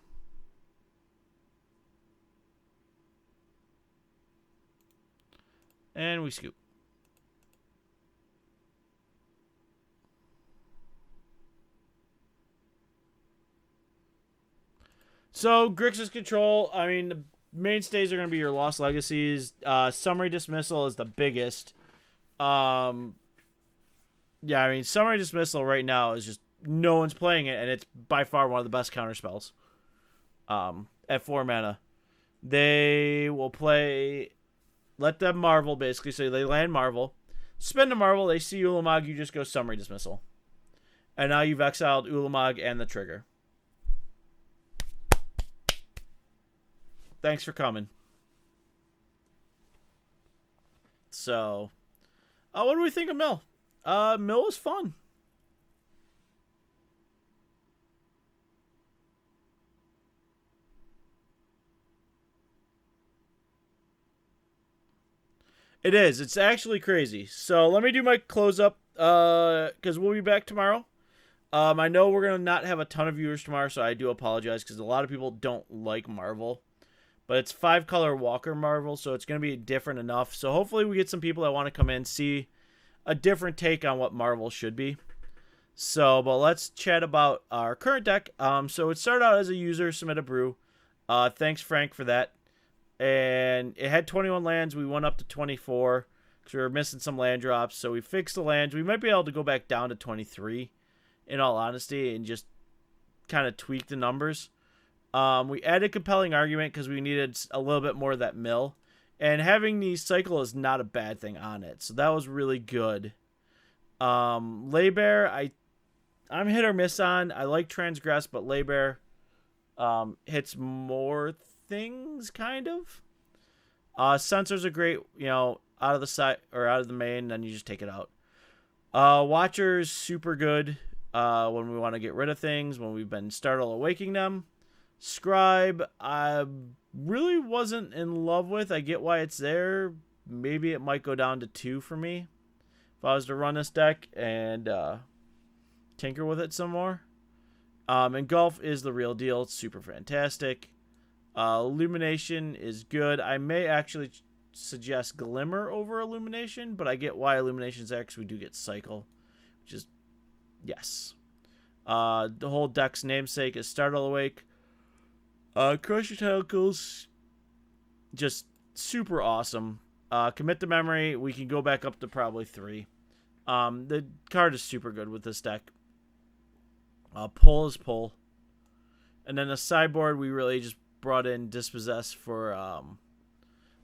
And we scoop. So, Grixis Control, I mean, the mainstays are going to be your Lost Legacies. Summary Dismissal is the biggest. Yeah, I mean, Summary Dismissal right now is just, no one's playing it, and it's by far one of the best counter spells. At 4 mana. They will play, let them Marvel, basically, so they land Marvel. Spend a Marvel, they see Ulamog, you just go Summary Dismissal. And now you've exiled Ulamog and the trigger. Thanks for coming. So, what do we think of Mill? Mill was fun. It is. It's actually crazy. So let me do my close up, because we'll be back tomorrow. I know we're going to not have a ton of viewers tomorrow, so I do apologize, because a lot of people don't like Marvel. But it's 5-color Walker Marvel, so it's going to be different enough. So hopefully we get some people that want to come in and see a different take on what Marvel should be. So, but let's chat about our current deck. So it started out as a user submit a brew. Thanks, Frank, for that. And it had 21 lands. We went up to 24 because we were missing some land drops. So we fixed the lands. We might be able to go back down to 23, in all honesty, and just kind of tweak the numbers. We added compelling argument because we needed a little bit more of that mill. And having the cycle is not a bad thing on it. So that was really good. Laybear, I'm hit or miss on. I like Transgress, but Laybear hits more things, kind of. Sensors are great, out of the side or out of the main, then you just take it out. Watchers, super good when we want to get rid of things, when we've been startle awaking them. Scribe, I really wasn't in love with. I get why it's there. Maybe it might go down to 2 for me if I was to run this deck and tinker with it some more. Engulf is the real deal. It's super fantastic. Illumination is good. I may actually suggest Glimmer over Illumination, but I get why Illumination's there because we do get Cycle, which is, yes. The whole deck's namesake is Startle Awake. Crush Your Tentacles, just super awesome. Commit to Memory, we can go back up to probably 3. The card is super good with this deck. Pull is Pull. And then the sideboard, we really just brought in Dispossess for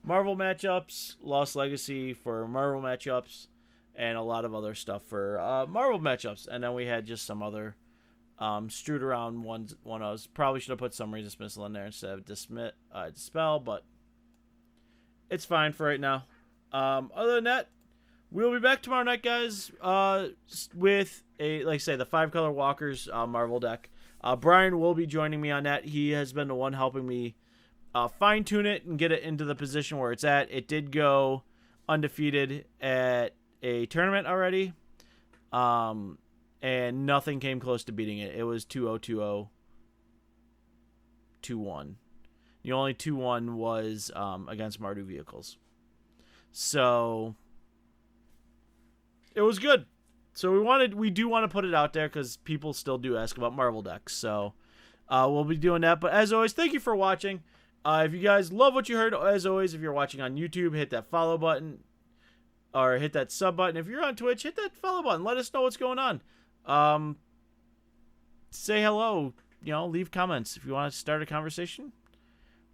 Marvel matchups, Lost Legacy for Marvel matchups, and a lot of other stuff for Marvel matchups. And then we had just some other strewed around ones. One I was probably should have put Summary Dismissal in there instead of Dispel, but it's fine for right now. Other than that, we'll be back tomorrow night, guys, with like I say, the 5-color Walkers Marvel deck. Brian will be joining me on that. He has been the one helping me fine-tune it and get it into the position where it's at. It did go undefeated at a tournament already. And nothing came close to beating it. It was 2-0-2-0 2-1. The only 2-1 was against Mardu vehicles. So it was good. So we do want to put it out there because people still do ask about Marvel decks. So we'll be doing that. But as always, thank you for watching. If you guys love what you heard, as always, if you're watching on YouTube, hit that follow button or hit that sub button. If you're on Twitch, hit that follow button. Let us know what's going on. Say hello. Leave comments if you want to start a conversation.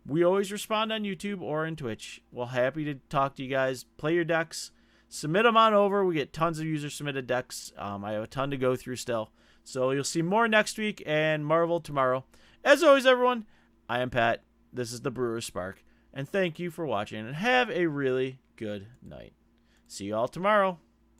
We always respond on YouTube or in Twitch. We're happy to talk to you guys. Play your decks. Submit them on over. We get tons of user-submitted decks. I have a ton to go through still. So you'll see more next week and Marvel tomorrow. As always, everyone, I am Pat. This is the Brewers Spark. And thank you for watching. And have a really good night. See you all tomorrow.